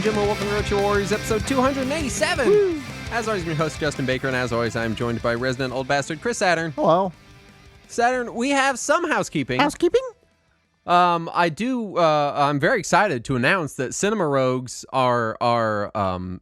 gentlemen, welcome to Retro Warriors, episode 287. Woo. As always, I'm your host, Justin Baker, and as always, I'm joined by resident old bastard, Chris Saturn. Hello. Saturn, we have some housekeeping. I'm very excited to announce that Cinema Rogues, our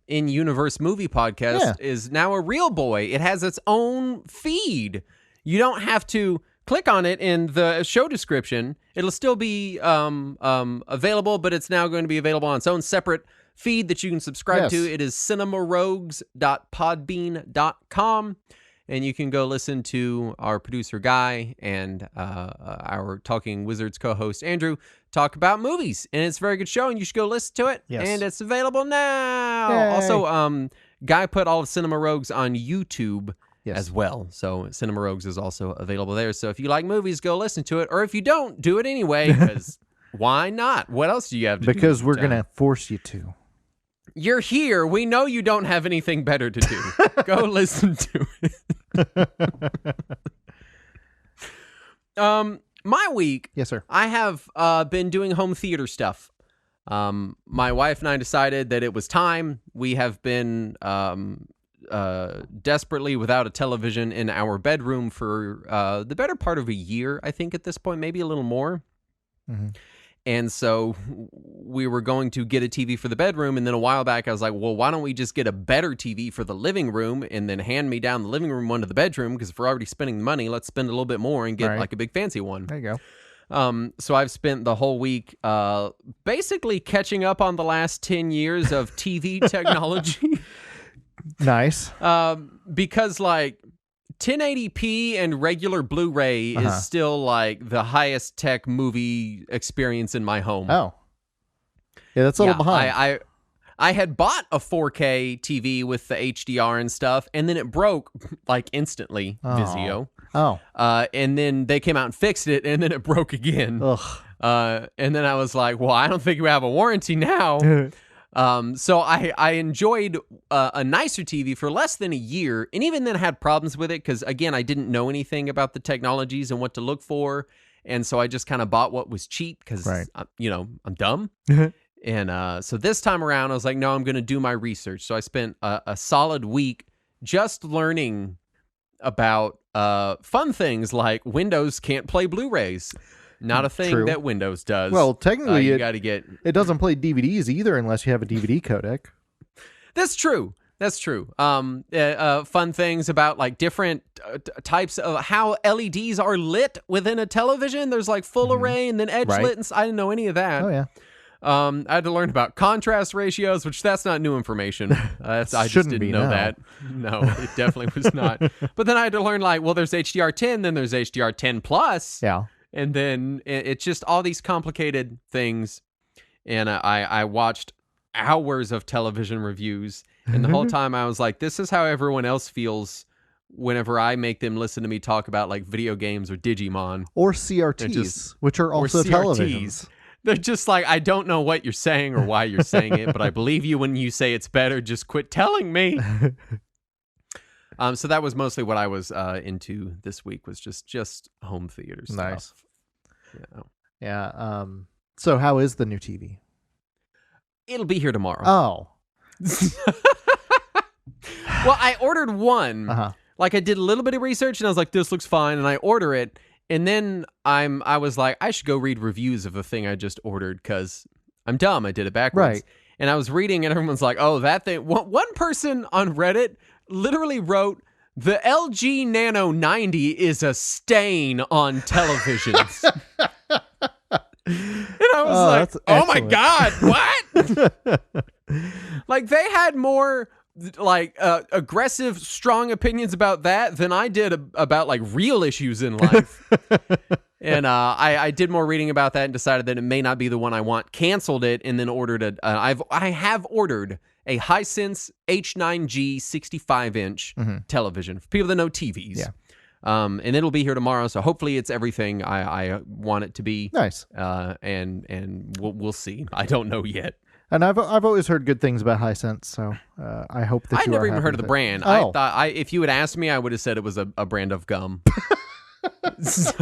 in-universe movie podcast, is now a real boy. It has its own feed. You don't have to click on it in the show description. It'll still be available, but it's now going to be available on its own separate feed that you can subscribe to. It is cinemarogues.podbean.com, and you can go listen to our producer Guy and our Talking Wizards co-host Andrew talk about movies, and it's a very good show, and you should go listen to it. And it's available now. Yay. Also, Guy put all of Cinema Rogues on YouTube as well, so Cinema Rogues is also available there. So if you like movies, go listen to it, or if you don't, do it anyway, because why not? What else do you have to do? Because we're going to force you to. You're here. We know you don't have anything better to do. Go listen to it. My week. Yes, sir. I have been doing home theater stuff. My wife and I decided that it was time. We have been desperately without a television in our bedroom for the better part of a year, I think, at this point, maybe a little more. Mm-hmm. And so we were going to get a TV for the bedroom, and then a while back I was like, well, why don't we just get a better TV for the living room and then hand me down the living room one to the bedroom, because if we're already spending the money, let's spend a little bit more and get like a big fancy one. There you go. So I've spent the whole week basically catching up on the last 10 years of TV technology. Nice. Because like 1080p and regular Blu-ray is still like the highest tech movie experience in my home. Oh. Yeah, that's a little behind. I had bought a 4K TV with the HDR and stuff, and then it broke like instantly, Vizio. Oh. And then they came out and fixed it, and then it broke again. Ugh. And then I was like, well, I don't think we have a warranty now. So I enjoyed a nicer TV for less than a year, and even then had problems with it because, again, I didn't know anything about the technologies and what to look for, and so I just kind of bought what was cheap because, I'm dumb. And so this time around, I was like, no, I'm going to do my research. So I spent a solid week just learning about fun things like Windows can't play Blu-rays. Not a thing that Windows does. Well, technically, you got to get. It doesn't play DVDs either unless you have a DVD codec. That's true. Fun things about like different types of how LEDs are lit within a television. There's like full array and then edge lit. And I didn't know any of that. Oh yeah. I had to learn about contrast ratios, which that's not new information. I just didn't know that. No, it definitely was not. But then I had to learn like, well, there's HDR10, then there's HDR10 plus. Yeah. And then it's just all these complicated things. And I watched hours of television reviews. And the whole time I was like, this is how everyone else feels whenever I make them listen to me talk about like video games or Digimon. Or CRTs, which are also televisions. They're just like, I don't know what you're saying or why you're saying it, but I believe you when you say it's better. Just quit telling me. So that was mostly what I was into this week, was just home theater stuff. Nice. Yeah. So how is the new TV? It'll be here tomorrow. Oh. Well, I ordered one. Like I did a little bit of research and I was like, this looks fine. And I order it. And then I was like, I should go read reviews of the thing I just ordered because I'm dumb. I did it backwards. Right. And I was reading and everyone's like, oh, that thing. One person on Reddit literally wrote, the LG Nano 90 is a stain on televisions. And I was like, oh my God, what? Like they had more like aggressive, strong opinions about that than I did about like real issues in life. And I did more reading about that and decided that it may not be the one I want. Canceled it and then ordered I have ordered a Hisense H9G 65-inch television for people that know TVs. Yeah. And it'll be here tomorrow, so hopefully it's everything I want it to be. Nice. And we'll see. I don't know yet. And I've always heard good things about Hisense, so I hope that I'd never even heard of the brand. I thought if you had asked me, I would have said it was a brand of gum. So,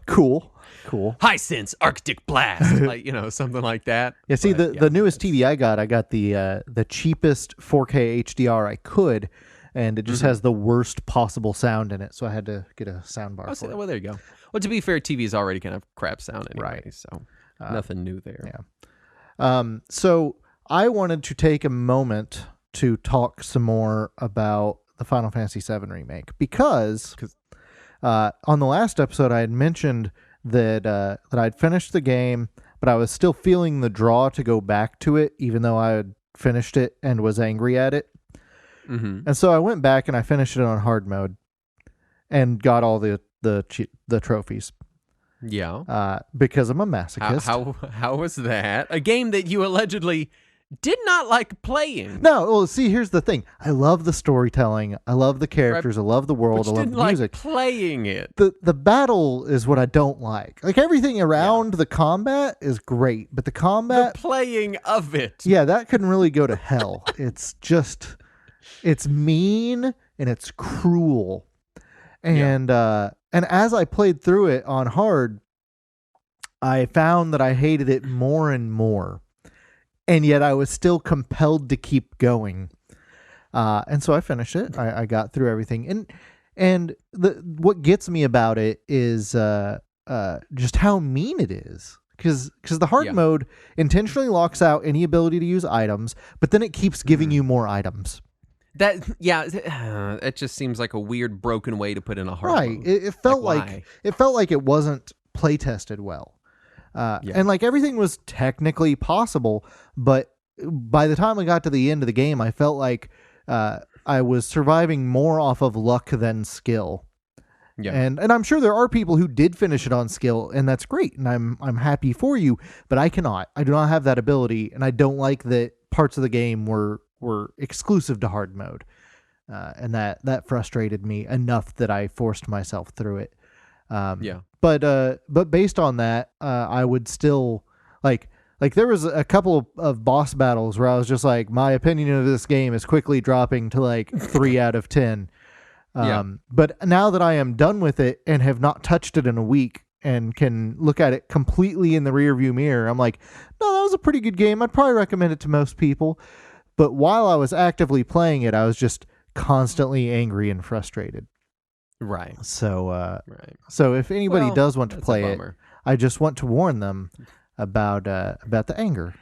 Cool. Cool. Hisense Arctic Blast, like something like that. Yeah, see, But, the newest TV I got the cheapest 4K HDR I could, and it just has the worst possible sound in it, so I had to get a sound bar for it. Well, there you go. Well, to be fair, TVs already kind of crap sound anyway, Right. so nothing new there. Yeah. So I wanted to take a moment to talk some more about the Final Fantasy VII Remake, because on the last episode I had mentioned that I'd finished the game, but I was still feeling the draw to go back to it, even though I had finished it and was angry at it. Mm-hmm. And so I went back and I finished it on hard mode and got all the trophies. Yeah. Because I'm a masochist. How was that? A game that you allegedly did not like playing. No, well, see, here's the thing. I love the storytelling. I love the characters. I love the world. I love the music. Like playing it. The battle is what I don't like. Like, everything around the combat is great, but the combat, the playing of it. yeah, that couldn't really go to hell. It's mean and it's cruel. And as I played through it on hard, I found that I hated it more and more. And yet I was still compelled to keep going. And so I finished it. I got through everything. And what gets me about it is just how mean it is. Because the hard mode intentionally locks out any ability to use items, but then it keeps giving you more items. It just seems like a weird, broken way to put in a hard mode. It felt like it wasn't play tested well. And like everything was technically possible, but by the time I got to the end of the game, I felt like I was surviving more off of luck than skill. Yeah. And I'm sure there are people who did finish it on skill, and that's great, and I'm happy for you, but I cannot. I do not have that ability, and I don't like that parts of the game were exclusive to hard mode. And that frustrated me enough that I forced myself through it. But based on that, I would still like there was a couple of boss battles where I was just like, my opinion of this game is quickly dropping to like 3 out of 10. But now that I am done with it and have not touched it in a week and can look at it completely in the rearview mirror, I'm like, no, that was a pretty good game. I'd probably recommend it to most people. But while I was actively playing it, I was just constantly angry and frustrated. Right. So, so if anybody does want to play it, I just want to warn them about the anger.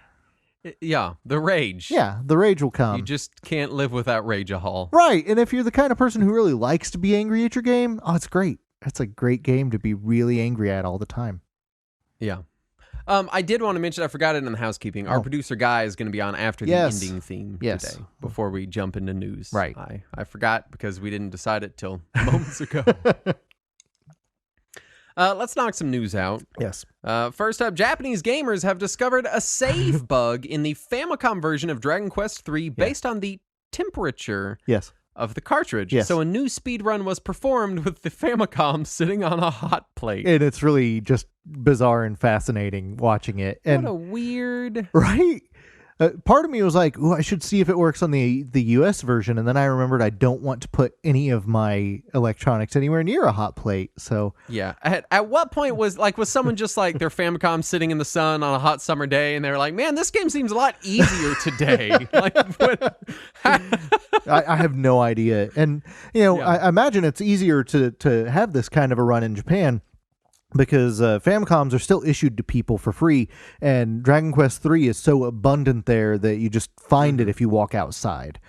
Yeah, the rage. Yeah, the rage will come. You just can't live without rage-a-hall. Right, and if you're the kind of person who really likes to be angry at your game, it's great. It's a great game to be really angry at all the time. Yeah. I did want to mention, I forgot it in the housekeeping. Our producer Guy is going to be on after the ending theme today, before we jump into news. Right. I forgot because we didn't decide it till moments ago. Let's knock some news out. Yes. First up, Japanese gamers have discovered a save bug in the Famicom version of Dragon Quest III based on the temperature of the cartridge. Yes. So a new speedrun was performed with the Famicom sitting on a hot plate. And it's really just bizarre and fascinating watching it. And what a weird... Right? Part of me was like, I should see if it works on the US version. And then I remembered I don't want to put any of my electronics anywhere near a hot plate. So yeah. At what point was someone just like their Famicom sitting in the sun on a hot summer day and they're like, man, this game seems a lot easier today. I have no idea. And, I imagine it's easier to have this kind of a run in Japan, because Famicoms are still issued to people for free, and Dragon Quest III is so abundant there that you just find it if you walk outside.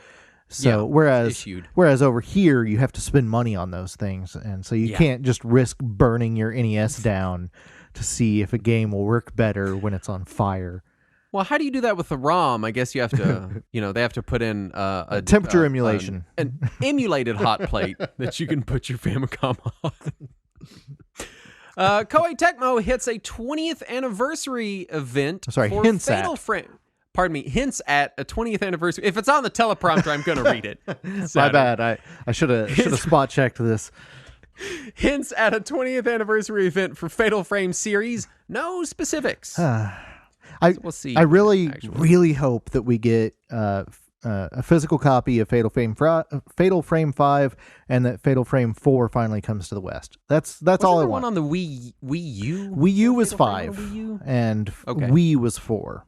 So whereas over here you have to spend money on those things, and so you can't just risk burning your NES down to see if a game will work better when it's on fire. Well, how do you do that with the ROM? I guess you have to, they have to put in a temperature emulation, an emulated hot plate that you can put your Famicom on. Koei Tecmo hits a 20th anniversary event. Hints at a 20th anniversary. If it's on the teleprompter, I'm going to read it. My bad. I should have spot checked this. Hints at a 20th anniversary event for Fatal Frame series. No specifics. We'll see. I really hope that we get a physical copy of Fatal Frame 5, and that Fatal Frame 4 finally comes to the West. That's all I want. One on the Wii U. Wii U was Fatal Frame 5, on the Wii U? and Okay. Wii was 4,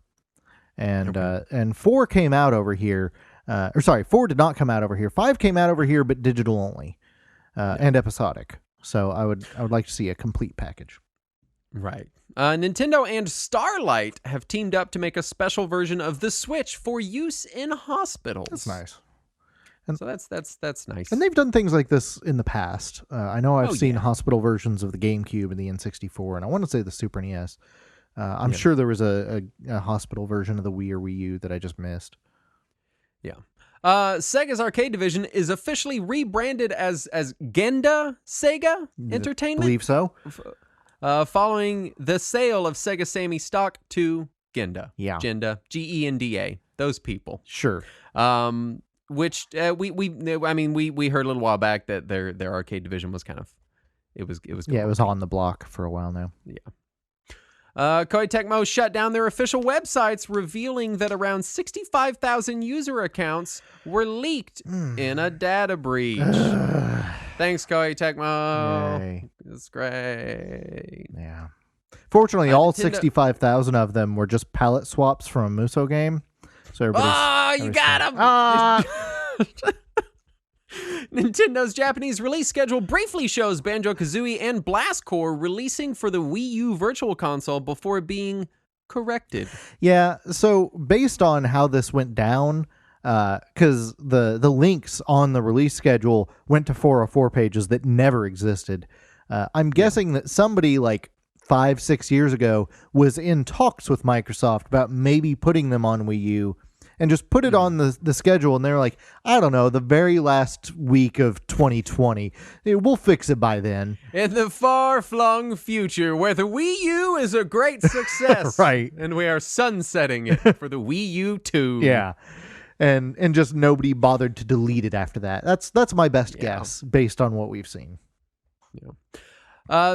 and 4 came out over here. 4 did not come out over here. 5 came out over here, but digital only, and episodic. So I would like to see a complete package. Right. Nintendo and Starlight have teamed up to make a special version of the Switch for use in hospitals. That's nice. And so that's nice. And they've done things like this in the past. I know I've seen yeah. hospital versions of the GameCube and the N64, and I want to say the Super NES. I'm sure there was a hospital version of the Wii or Wii U that I just missed. Yeah. Sega's arcade division is officially rebranded as Genda Sega Entertainment. I believe so. Following the sale of Sega Sammy stock to Genda. Yeah. Genda, Genda, those people. Sure. Which we heard a little while back that their arcade division was kind of it was on the block for a while now. Yeah. Koei Tecmo shut down their official websites, revealing that around 65,000 user accounts were leaked in a data breach. Thanks, Koei Tecmo. Yay. It's great. Yeah. Fortunately, all Nintendo... 65,000 of them were just palette swaps from a Muso game. So you got him! Nintendo's Japanese release schedule briefly shows Banjo-Kazooie and Blast Corps releasing for the Wii U Virtual Console before being corrected. Yeah, so based on how this went down, because the links on the release schedule went to 404 pages that never existed, I'm guessing that somebody like 5-6 years ago was in talks with Microsoft about maybe putting them on Wii U and just put it on the schedule, and they're like, I don't know, the very last week of 2020. We'll fix it by then. In the far-flung future, where the Wii U is a great success. Right. And we are sunsetting it for the Wii U 2. Yeah. And just nobody bothered to delete it after that. That's my best guess, based on what we've seen. Yeah.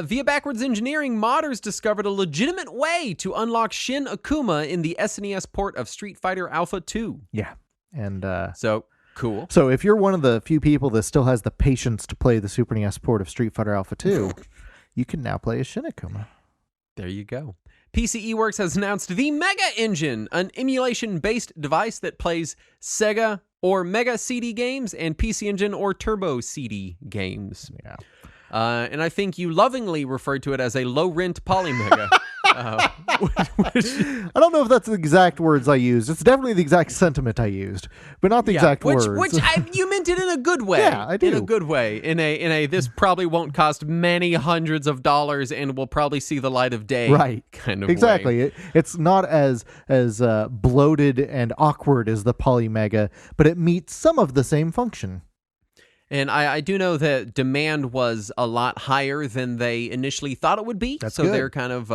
Via backwards engineering, modders discovered a legitimate way to unlock Shin Akuma in the SNES port of Street Fighter Alpha 2. Yeah. And so cool. So if you're one of the few people that still has the patience to play the Super NES port of Street Fighter Alpha 2, you can now play as Shin Akuma. There you go. PCE Works has announced the Mega Engine, an emulation-based device that plays Sega or Mega CD games and PC Engine or Turbo CD games. Yeah. And I think you lovingly referred to it as a low-rent polymega. I don't know if that's the exact words I used. It's definitely the exact sentiment I used, but not the exact words. You meant it in a good way. Yeah, I do. In a good way. In a this probably won't cost many hundreds of dollars and will probably see the light of day. Right. Kind of exactly. way. It's not as bloated and awkward as the polymega, but it meets some of the same function. And I do know that demand was a lot higher than they initially thought it would be. That's so good. They're kind of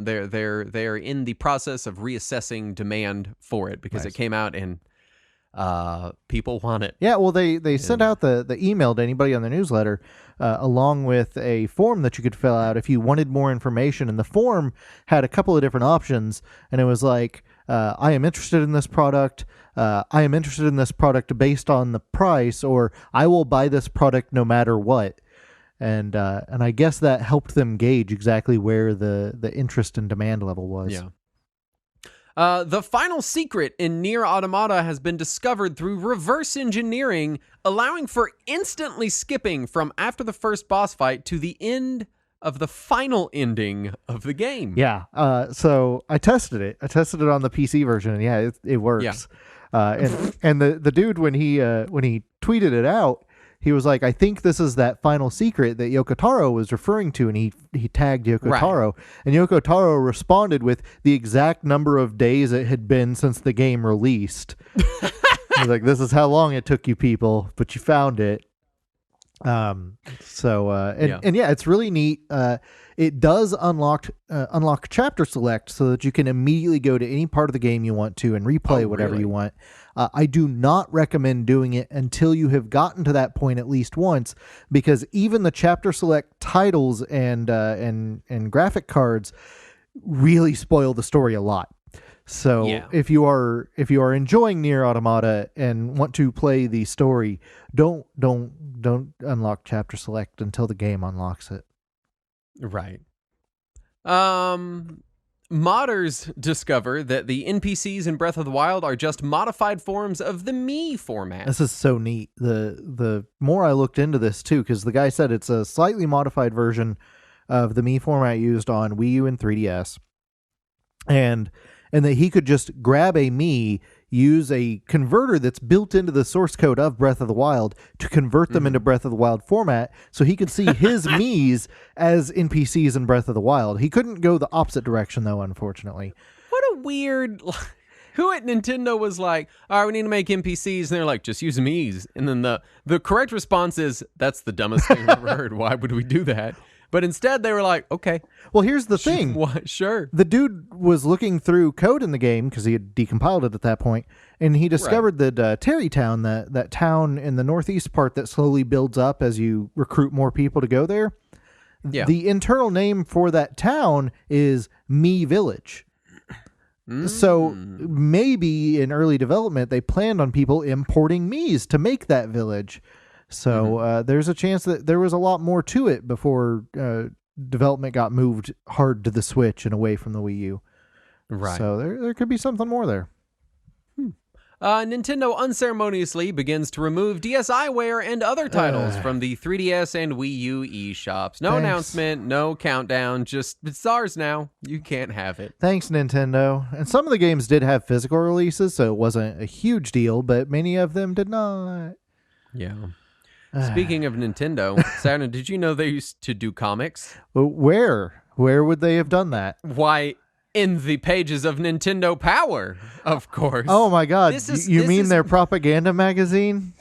they're in the process of reassessing demand for it because Nice. it came out and people want it. Yeah, well, they sent out the email to anybody on their newsletter along with a form that you could fill out if you wanted more information. And the form had a couple of different options, and it was like, I am interested in this product. I am interested in this product based on the price, or I will buy this product no matter what. And I guess that helped them gauge exactly where the interest and demand level was. Yeah. The final secret in Nier Automata has been discovered through reverse engineering, allowing for instantly skipping from after the first boss fight to the end of the final ending of the game. Yeah. So I tested it. I tested it on the PC version, and yeah, it works. Yeah. And the dude, when he tweeted it out, he was like, I think this is that final secret that Yoko Taro was referring to, and he tagged Yoko Taro. And Yoko Taro responded with the exact number of days it had been since the game released. He's like, this is how long it took you people, but you found it. And it's really neat. It does unlock chapter select so that you can immediately go to any part of the game you want to and replay whatever you want. I do not recommend doing it until you have gotten to that point at least once, because even the chapter select titles and graphic cards really spoil the story a lot. So Yeah. if you are enjoying Nier Automata and want to play the story, don't unlock chapter select until the game unlocks it. Right. Modders discover that the NPCs in Breath of the Wild are just modified forms of the Mii format. This is so neat. The more I looked into this too, because the guy said it's a slightly modified version of the Mii format used on Wii U and 3DS, and that he could just grab a Mii, use a converter that's built into the source code of Breath of the Wild to convert them into Breath of the Wild format, so he could see his Miis as NPCs in Breath of the Wild. He couldn't go the opposite direction, though, unfortunately. What a weird... Who at Nintendo was like, all right, we need to make NPCs, and they're like, just use Miis. And then the correct response is, that's the dumbest thing I've ever heard. Why would we do that? But instead, they were like, okay. Well, here's the thing. What? Sure. The dude was looking through code in the game because he had decompiled it at that point, and he discovered that Terrytown, that town in the northeast part that slowly builds up as you recruit more people to go there, the internal name for that town is Mii Village. So maybe in early development, they planned on people importing Miis to make that village. So there's a chance that there was a lot more to it before development got moved hard to the Switch and away from the Wii U. Right. So there could be something more there. Nintendo unceremoniously begins to remove DSiWare and other titles from the 3DS and Wii U eShops. No announcement, no countdown, just it's ours now. You can't have it. Thanks, Nintendo. And some of the games did have physical releases, so it wasn't a huge deal, but many of them did not. Yeah. Speaking of Nintendo, Saturn, did you know they used to do comics? Where? Where would they have done that? Why, in the pages of Nintendo Power, of course. Oh my God! You mean their propaganda magazine?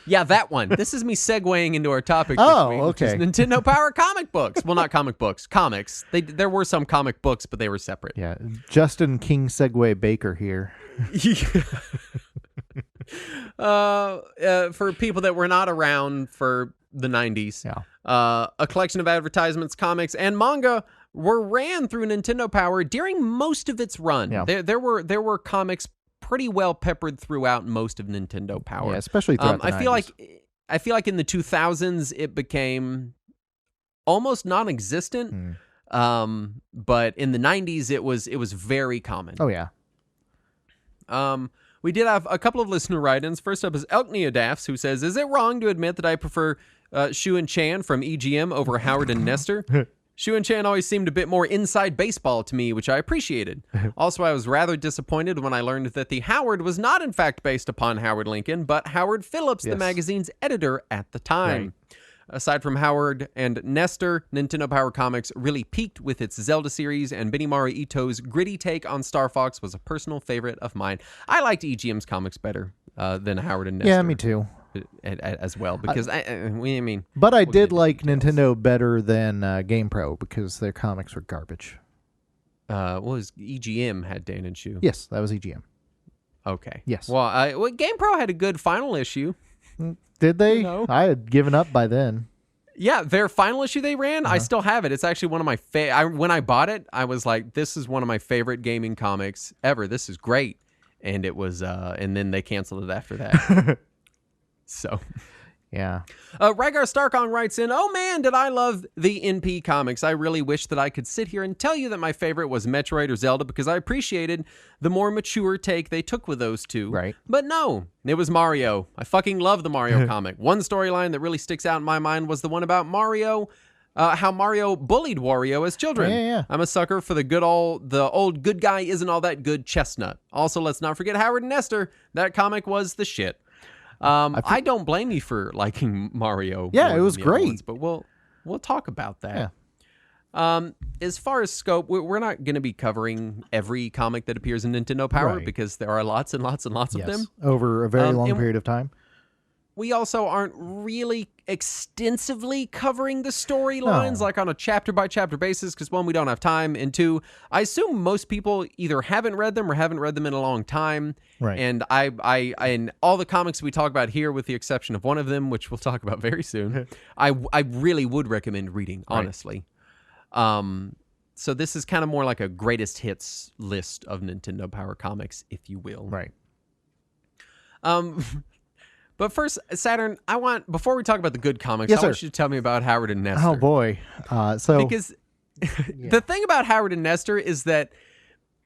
Yeah, that one. This is me segueing into our topic this week, which is Nintendo Power comic books. Well, not comic books, comics. There were some comic books, but they were separate. Yeah, Justin King Segway Baker here. For people that were not around for the 90s, a collection of advertisements, comics, and manga were ran through Nintendo Power during most of its run. Yeah. There were comics pretty well peppered throughout most of Nintendo Power. Yeah, especially throughout the 90s. I feel like in the 2000s it became almost non-existent. But in the 90s it was very common. Oh yeah. We did have a couple of listener write-ins. First up is Elk Neodafs, who says, is it wrong to admit that I prefer Shu and Chan from EGM over Howard and Nestor? Shu and Chan always seemed a bit more inside baseball to me, which I appreciated. Also, I was rather disappointed when I learned that the Howard was not in fact based upon Howard Lincoln, but Howard Phillips, the magazine's editor at the time. Right. Aside from Howard and Nestor, Nintendo Power Comics really peaked with its Zelda series, and Benimaru Ito's gritty take on Star Fox was a personal favorite of mine. I liked EGM's comics better than Howard and Nestor. Yeah, me too. As well, because I mean... But I did like Nintendo better than GamePro, because their comics were garbage. EGM had Dan and Shu. Yes, that was EGM. Okay. Yes. Well, GamePro had a good final issue. Did they? You know? I had given up by then. Yeah, their final issue they ran, I still have it. It's actually one of my when I bought it, I was like, this is one of my favorite gaming comics ever. This is great. And it was, and then they canceled it after that. So... Yeah. Rygar Starkong writes in, oh man, did I love the NP comics. I really wish that I could sit here and tell you that my favorite was Metroid or Zelda, because I appreciated the more mature take they took with those two. Right. But no, it was Mario. I fucking love the Mario comic. One storyline that really sticks out in my mind was the one about Mario, how Mario bullied Wario as children. Yeah. I'm a sucker for the old good guy isn't all that good chestnut. Also, let's not forget Howard and Nestor. That comic was the shit. I don't blame you for liking Mario. Yeah, it was great. Ones, but we'll talk about that. Yeah. As far as scope, we're not going to be covering every comic that appears in Nintendo Power because there are lots and lots and lots of them over a very long period of time. We also aren't really extensively covering the storylines like on a chapter-by-chapter basis because, one, we don't have time, and two, I assume most people either haven't read them or haven't read them in a long time. Right. And I in all the comics we talk about here, with the exception of one of them, which we'll talk about very soon, I really would recommend reading, honestly. So this is kind of more like a greatest hits list of Nintendo Power comics, if you will. Right. But first, Saturn, before we talk about the good comics, Yes, I want you to tell me about Howard and Nestor. Oh boy. Because the thing about Howard and Nestor is that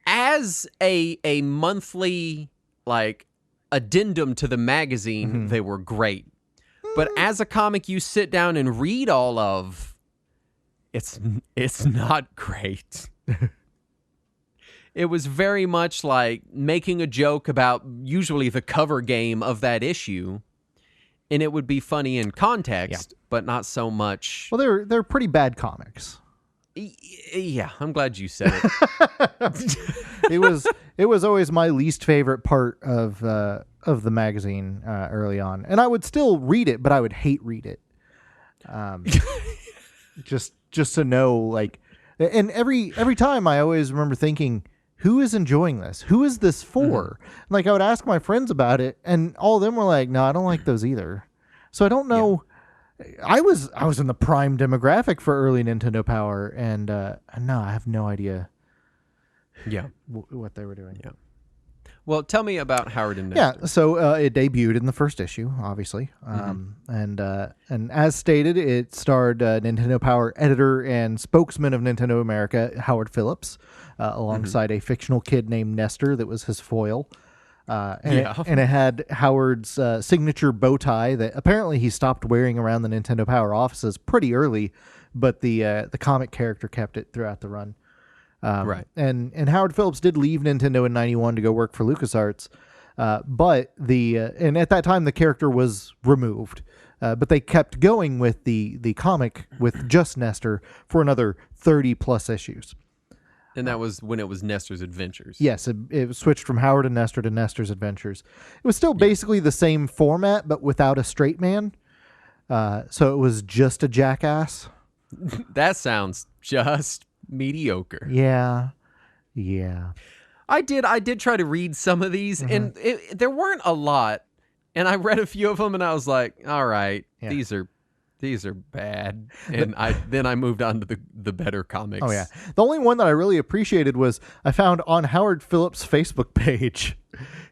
as a monthly like addendum to the magazine, they were great. But as a comic you sit down and read all of, it's not great. It was very much like making a joke about usually the cover game of that issue, and it would be funny in context, but not so much. Well, they're pretty bad comics. Yeah, I'm glad you said it. It was always my least favorite part of the magazine early on, and I would still read it, but I would hate read it. Just to know, like, and every time I always remember thinking, who is enjoying this? Who is this for? Like, I would ask my friends about it, and all of them were like, no, I don't like those either. So I don't know. I was in the prime demographic for early Nintendo Power, and no, I have no idea. What they were doing. Yeah. Well, tell me about Howard and Nestor. Yeah, so it debuted in the first issue, obviously, and as stated, it starred Nintendo Power editor and spokesman of Nintendo America, Howard Phillips, alongside a fictional kid named Nestor that was his foil. And it had Howard's signature bow tie that apparently he stopped wearing around the Nintendo Power offices pretty early, but the comic character kept it throughout the run. Right. And Howard Phillips did leave Nintendo in 91 to go work for LucasArts, but and at that time the character was removed, but they kept going with the comic with just Nestor for another 30 plus issues. And that was when it was Nestor's Adventures. Yes, it switched from Howard and Nestor to Nestor's Adventures. It was still basically the same format, but without a straight man. So it was just a jackass. That sounds just mediocre. Yeah. I did try to read some of these, and there weren't a lot. And I read a few of them, and I was like, all right, these are bad. And I moved on to the better comics. Oh, yeah. The only one that I really appreciated was I found on Howard Phillips' Facebook page.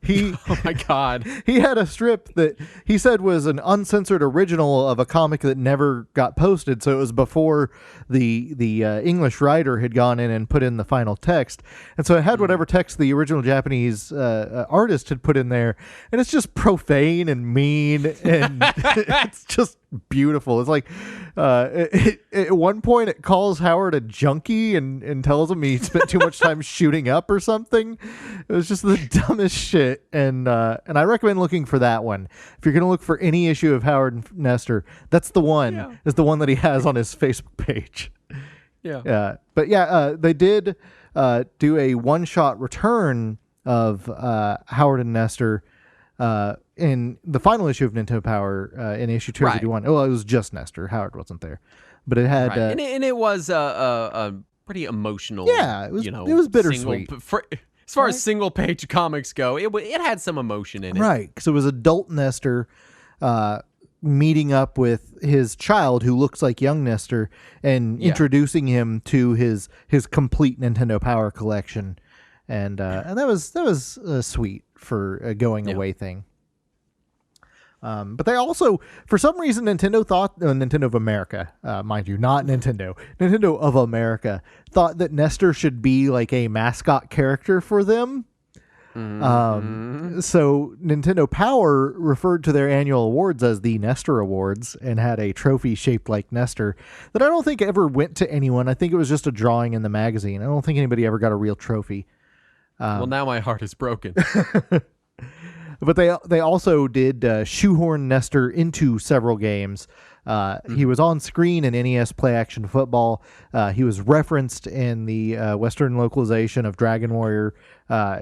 Oh my God. He had a strip that he said was an uncensored original of a comic that never got posted. So it was before the English writer had gone in and put in the final text. And so it had whatever text the original Japanese artist had put in there. And it's just profane and mean. And it's just beautiful. It's like at one point it calls Howard a junkie and tells him he spent too much time shooting up or something. It was just the dumbest shit. And I recommend looking for that one. If you're going to look for any issue of Howard and Nestor, that's the one. Yeah. Is the one that he has on his Facebook page. Yeah. But they did do a one-shot return of Howard and Nestor in the final issue of Nintendo Power in issue 251. Well, it was just Nestor. Howard wasn't there, but it had and it was a pretty emotional. Yeah, it was bittersweet. As far as single page comics go, it had some emotion in it. Right, because it was adult Nestor meeting up with his child who looks like young Nestor and introducing him to his complete Nintendo Power collection, and that was sweet for a going away thing. But they also, for some reason, Nintendo of America, mind you, not Nintendo of America, thought that Nestor should be like a mascot character for them. So Nintendo Power referred to their annual awards as the Nestor Awards and had a trophy shaped like Nestor that I don't think ever went to anyone. I think it was just a drawing in the magazine. I don't think anybody ever got a real trophy. Well, now my heart is broken. But they also did shoehorn Nestor into several games. He was on screen in NES Play Action Football. He was referenced in the Western localization of Dragon Warrior.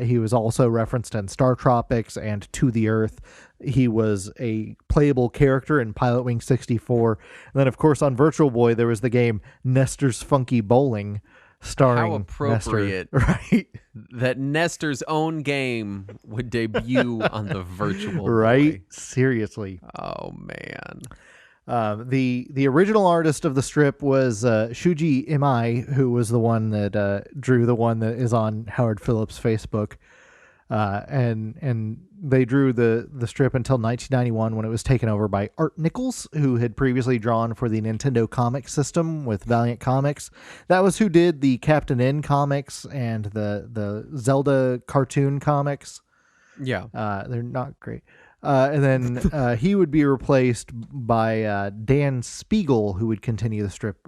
He was also referenced in Star Tropics and To the Earth. He was a playable character in Pilot Wing 64. And then, of course, on Virtual Boy, there was the game Nestor's Funky Bowling, starring How appropriate, Nestor. Right? That Nestor's own game would debut on the Virtual Boy. Right? Seriously. Oh, man. The original artist of the strip was Shuji Imai, who was the one that drew the one that is on Howard Phillips' Facebook. And they drew the strip until 1991 when it was taken over by Art Nichols, who had previously drawn for the Nintendo Comic System with Valiant Comics. That was who did the Captain N comics and the Zelda cartoon comics. Yeah. They're not great. And then he would be replaced by Dan Spiegel, who would continue the strip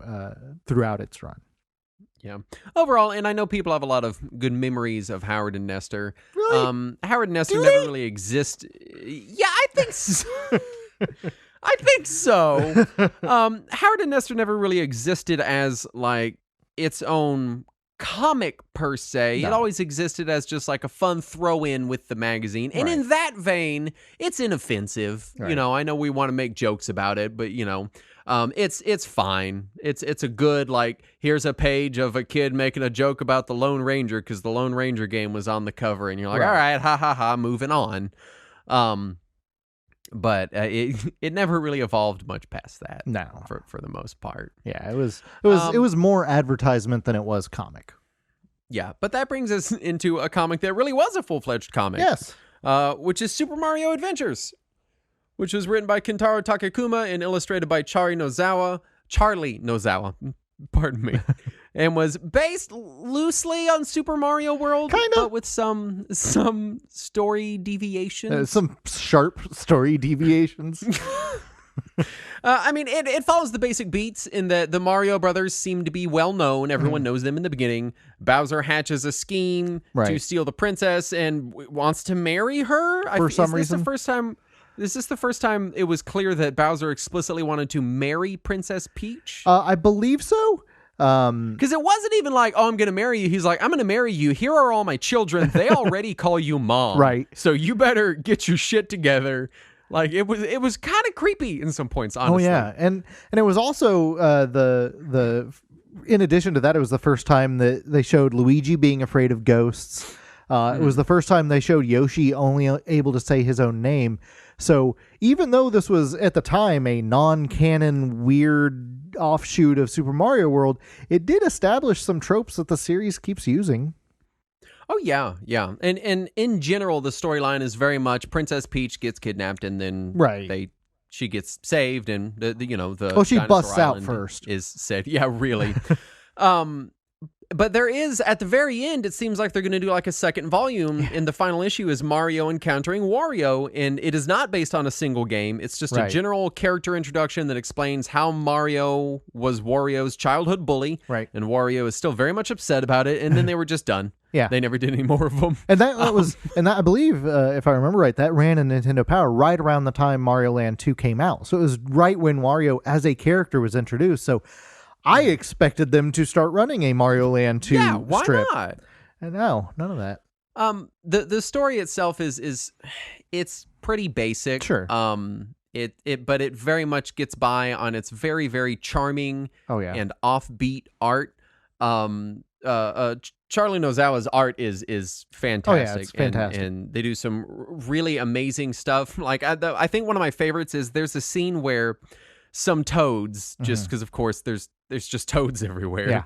throughout its run. Yeah. Overall, and I know people have a lot of good memories of Howard and Nestor. Really? Howard and Nestor never really exist. Yeah, I think so. I think so. Howard and Nestor never really existed as like its own comic per se. No. It always existed as just like a fun throw in with the magazine. And Right. in that vein, it's inoffensive. Right. You know, I know we want to make jokes about it, but you know, it's fine. It's a good, like, here's a page of a kid making a joke about the Lone Ranger because the Lone Ranger game was on the cover, and you're like, Right. all right, ha ha ha, moving on. But it never really evolved much past that. No. For the most part. Yeah, it was more advertisement than it was comic. Yeah, but that brings us into a comic that really was a full-fledged comic. Yes. Which is Super Mario Adventures, which was written by Kentaro Takakuma and illustrated by Charlie Nozawa, pardon me, and was based loosely on Super Mario World, Kinda. but with some story deviations. Some sharp story deviations. I mean, it follows the basic beats in that the Mario brothers seem to be well known. Everyone knows them in the beginning. Bowser hatches a scheme to Right. steal the princess and wants to marry her. For some reason. Is this the first time it was clear that Bowser explicitly wanted to marry Princess Peach? I believe so. Because it wasn't even like, oh, I'm going to marry you. He's like, I'm going to marry you. Here are all my children. They already call you mom. Right. So you better get your shit together. Like, it was kind of creepy in some points, honestly. Oh yeah, and it was also the in addition to that, it was the first time that they showed Luigi being afraid of ghosts. It was the first time they showed Yoshi only able to say his own name. So even though this was at the time a non-canon weird offshoot of Super Mario World, it did establish some tropes that the series keeps using. Oh, yeah. And in general, the storyline is very much Princess Peach gets kidnapped and then Right. she gets saved and the She Dinosaur busts out Island first. is said. Yeah, really. But there is, at the very end, it seems like they're going to do like a second volume, and the final issue is Mario encountering Wario, and it is not based on a single game. It's just a Right. general character introduction that explains how Mario was Wario's childhood bully, Right. and Wario is still very much upset about it, and then they were just done. Yeah. They never did any more of them. And that was, and that, I believe, if I remember right, that ran in Nintendo Power right around the time Mario Land 2 came out. So it was right when Wario as a character was introduced. So I expected them to start running a Mario Land 2 Yeah, why strip. not? And no, none of that. The story itself is it's pretty basic. Sure. But it very much gets by on its very, very charming Oh, yeah. and offbeat art. Charlie Nozawa's art is fantastic. it's fantastic. And they do some really amazing stuff. Like I think one of my favorites is there's a scene where some toads, just because of course there's just toads everywhere. Yeah.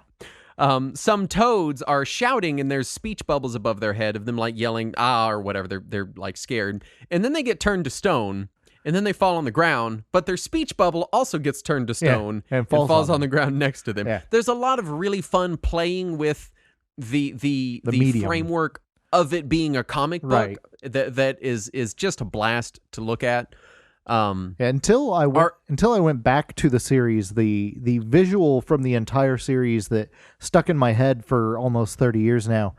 Some toads are shouting and there's speech bubbles above their head of them like yelling or whatever. They're like scared, and then they get turned to stone. And then they fall on the ground, but their speech bubble also gets turned to stone and falls on on the ground next to them. Yeah. There's a lot of really fun playing with the medium. framework of it being a comic book Right. that is just a blast to look at. Until I went back to the series, the visual from the entire series that stuck in my head for almost 30 years now,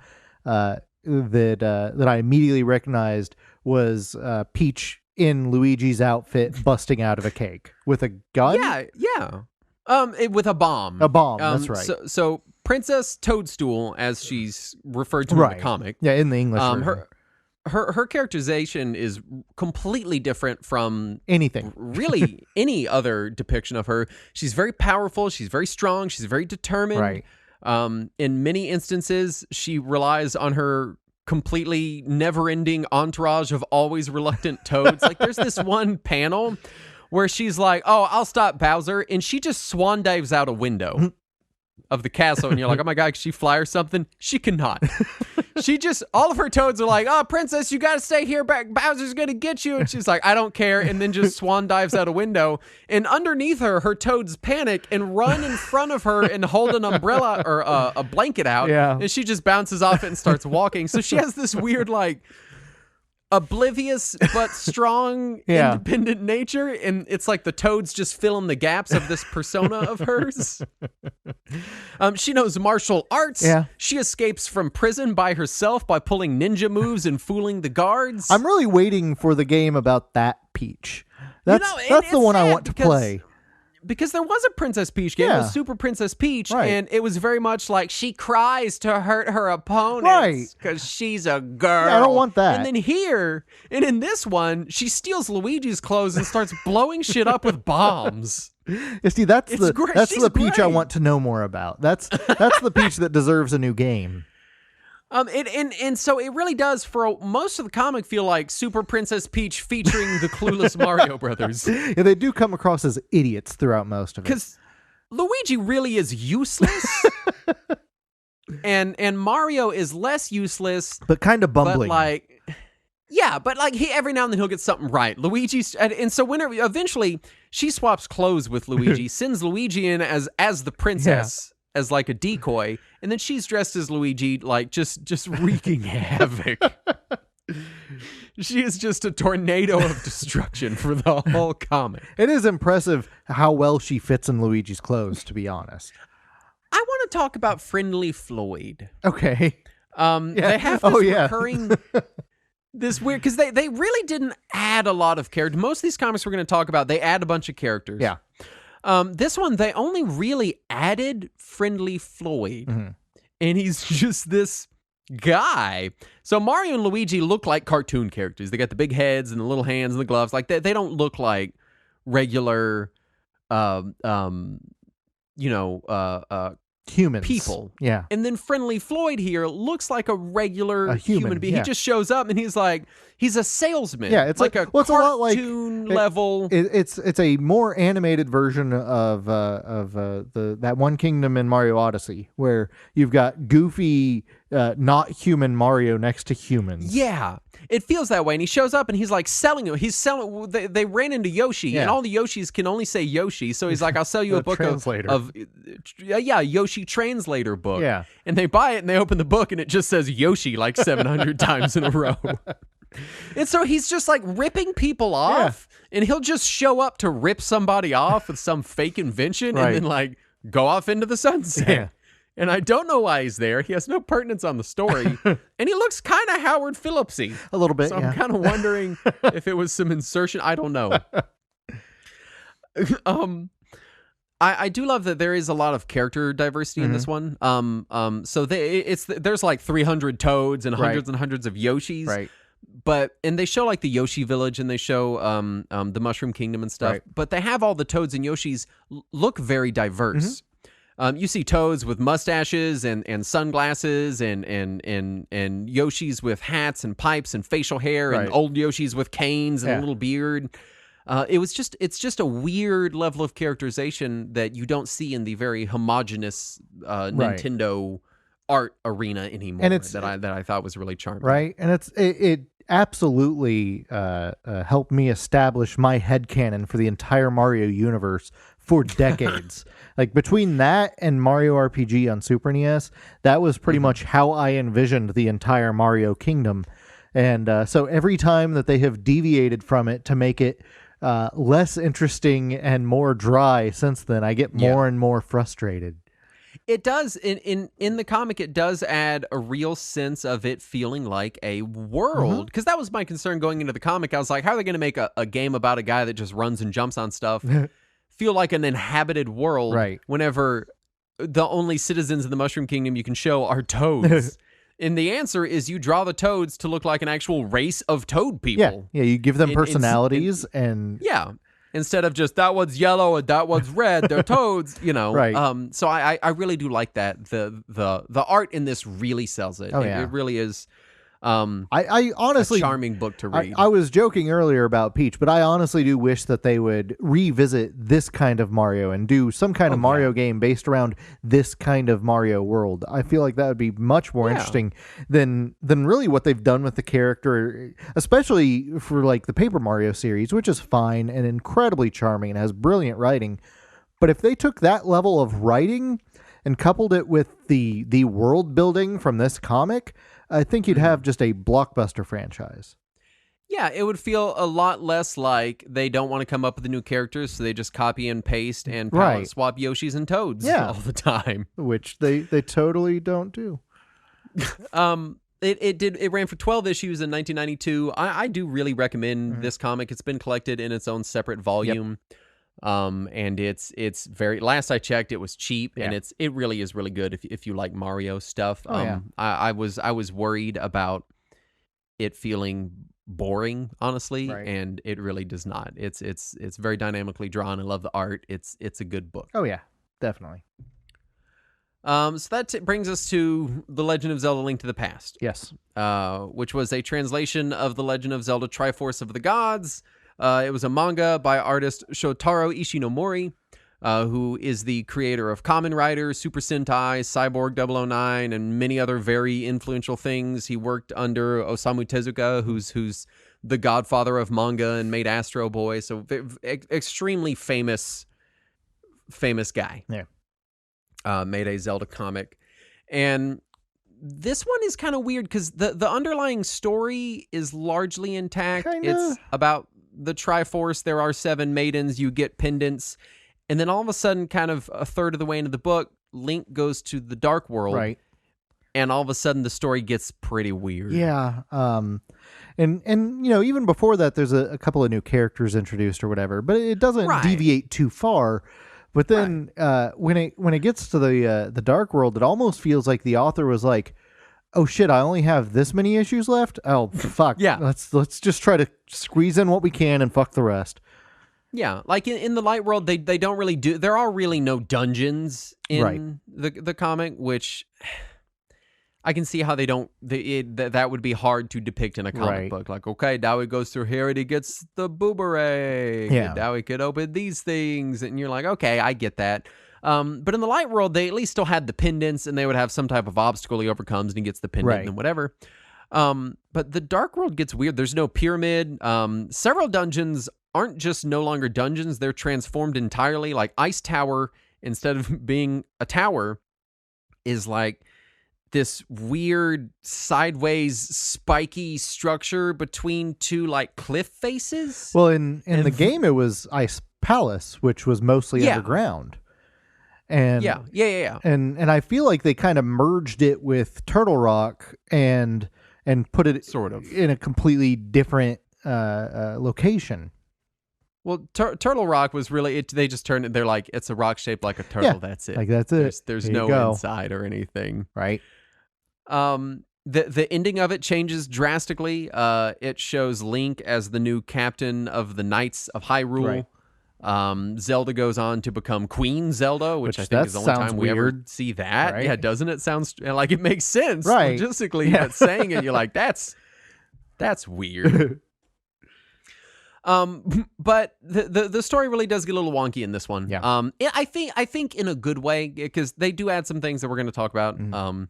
that I immediately recognized was Peach in Luigi's outfit busting out of a cake with a gun. Yeah. With a bomb. A bomb, that's right. So Princess Toadstool, as she's referred to in Right. the comic. Yeah, in the English version. Her characterization is completely different from Anything. really any other depiction of her. She's very powerful. She's very strong. She's very determined. Right. In many instances, she relies on her completely never-ending entourage of always reluctant toads. Like there's this one panel where she's like, "Oh, I'll stop Bowser," and she just swan dives out a window of the castle, and you're like, "Oh my god, can she fly or something?" She cannot. She just, all of her toads are like, "Oh, princess, you gotta stay here. Bowser's gonna get you," and she's like, "I don't care," and then just swan dives out a window, and underneath her toads panic and run in front of her and hold an umbrella or a blanket out, and she just bounces off it and starts walking. So she has this weird like oblivious but strong independent nature, and it's like the toads just fill in the gaps of this persona of hers. She knows martial arts. She escapes from prison by herself by pulling ninja moves and fooling the guards. I'm really waiting for the game about that Peach. That's the one I want to play. Because there was a Princess Peach game, it was Super Princess Peach, and it was very much like she cries to hurt her opponents because she's a girl. Yeah, I don't want that. And then here, and in this one, she steals Luigi's clothes and starts blowing shit up with bombs. You see, that's the Peach I want to know more about. That's the Peach that deserves a new game. And so it really does, for most of the comic, feel like Super Princess Peach featuring the clueless Mario brothers. Yeah, they do come across as idiots throughout most of it. Because Luigi really is useless, and Mario is less useless, but kind of bumbling. But he every now and then he'll get something right. Luigi's, and so whenever eventually she swaps clothes with Luigi, sends Luigi in as the princess. As like a decoy, and then she's dressed as Luigi, like just wreaking havoc. She is just a tornado of destruction for the whole comic. It is impressive how well she fits in Luigi's clothes, to be honest. I want to talk about Friendly Floyd. Okay. They have this recurring... This weird... Because they really didn't add a lot of characters. Most of these comics we're going to talk about, they add a bunch of characters. Yeah. This one, they only really added Friendly Floyd, and he's just this guy. So Mario and Luigi look like cartoon characters. They got the big heads and the little hands and the gloves. Like they don't look like regular, humans. People. Yeah. And then Friendly Floyd here looks like a regular human being. Yeah. He just shows up and he's a salesman. Yeah, it's like a cartoon level. It's a more animated version of that One Kingdom in Mario Odyssey, where you've got goofy, not human Mario next to humans. Yeah. It feels that way, and he shows up and he's like selling it. He's selling. They ran into Yoshi, and all the Yoshis can only say Yoshi. So he's like, "I'll sell you a book of Yoshi translator book." Yeah, and they buy it and they open the book and it just says Yoshi like 700 times in a row. And so he's just like ripping people off, and he'll just show up to rip somebody off with some fake invention, and then like go off into the sunset. Yeah. And I don't know why he's there. He has no pertinence on the story. And he looks kind of Howard Phillipsy. A little bit, So I'm kind of wondering if it was some insertion. I don't know. I do love that there is a lot of character diversity in this one. So there's like 300 toads and hundreds and hundreds of Yoshis. Right. And they show like the Yoshi village, and they show the Mushroom Kingdom and stuff. Right. But they have all the toads and Yoshis look very diverse. You see toads with mustaches and sunglasses and Yoshis with hats and pipes and facial hair and old Yoshis with canes and a little beard. It's just a weird level of characterization that you don't see in the very homogenous Nintendo art arena anymore. And that I thought was really charming. Right, and it absolutely helped me establish my headcanon for the entire Mario universe for decades. Like between that and Mario RPG on Super NES, that was pretty much how I envisioned the entire Mario Kingdom. And so every time that they have deviated from it to make it less interesting and more dry since then, I get more and more frustrated. It does. In the comic, it does add a real sense of it feeling like a world. Because that was my concern going into the comic. I was like, how are they going to make a game about a guy that just runs and jumps on stuff feel like an inhabited world whenever the only citizens in the Mushroom Kingdom you can show are toads? And the answer is you draw the toads to look like an actual race of toad people. Yeah, you give them personalities instead of just that one's yellow and that one's red, they're toads, Right. So I really do like that. The art in this really sells it. It really is I honestly, a charming book to read. I was joking earlier about Peach, but I honestly do wish that they would revisit this kind of Mario and do some kind of Mario game based around this kind of Mario world. I feel like that would be much more interesting than really what they've done with the character, especially for like the Paper Mario series, which is fine and incredibly charming and has brilliant writing. But if they took that level of writing and coupled it with the world building from this comic, I think you'd have just a blockbuster franchise. Yeah, it would feel a lot less like they don't want to come up with the new characters, so they just copy and paste and palette swap Yoshis and Toads all the time. Which they totally don't do. It ran for 12 issues in 1992. I do really recommend this comic. It's been collected in its own separate volume. Yep. And it's very, last I checked, it was cheap, and it really is really good if you like Mario stuff. I was worried about it feeling boring, honestly, and it really does not. It's very dynamically drawn. I love the art. It's a good book. Oh yeah, definitely. So that brings us to The Legend of Zelda: Link to the Past. Yes. Which was a translation of The Legend of Zelda: Triforce of the Gods. It was a manga by artist Shotaro Ishinomori, who is the creator of Kamen Rider, Super Sentai, Cyborg 009, and many other very influential things. He worked under Osamu Tezuka, who's the godfather of manga and made Astro Boy. So extremely famous guy. Yeah. Made a Zelda comic. And this one is kind of weird because the underlying story is largely intact. It's about the Triforce. There are 7 maidens. You get pendants. And then all of a sudden, kind of a third of the way into the book, Link goes to the Dark World. Right. And all of a sudden, the story gets pretty weird. Yeah. And you know, even before that, there's a couple of new characters introduced or whatever, but it doesn't deviate too far. But then when it gets to the Dark World, it almost feels like the author was like, oh shit, I only have this many issues left? Oh fuck. Yeah. Let's just try to squeeze in what we can and fuck the rest. Yeah, like in the Light World, they don't really do. There are really no dungeons in the comic, which I can see how they don't. That would be hard to depict in a comic book. Like, okay, now he goes through here and he gets the boomerang. Yeah. And now he could open these things, and you're like, okay, I get that. But in the Light World, they at least still had the pendants, and they would have some type of obstacle he overcomes, and he gets the pendant and whatever. But the Dark World gets weird. There's no pyramid. Several dungeons aren't just no longer dungeons. They're transformed entirely. Like Ice Tower, instead of being a tower, is like this weird sideways spiky structure between 2 like cliff faces. Well, in the game, it was Ice Palace, which was mostly underground. And yeah. And I feel like they kind of merged it with Turtle Rock and put it sort of in a completely different location. Well, Turtle Rock was really they just turned it. They're like, it's a rock shaped like a turtle. Yeah, that's it. Like that's it. There's no inside or anything. Right. The ending of it changes drastically. It shows Link as the new captain of the Knights of Hyrule. Zelda goes on to become Queen Zelda, which I think is the only time we ever see that. Right? Yeah, doesn't it sound like it makes sense logistically? But saying it, you're like, that's weird. But the story really does get a little wonky in this one. Yeah. I think in a good way, because they do add some things that we're going to talk about. Mm-hmm.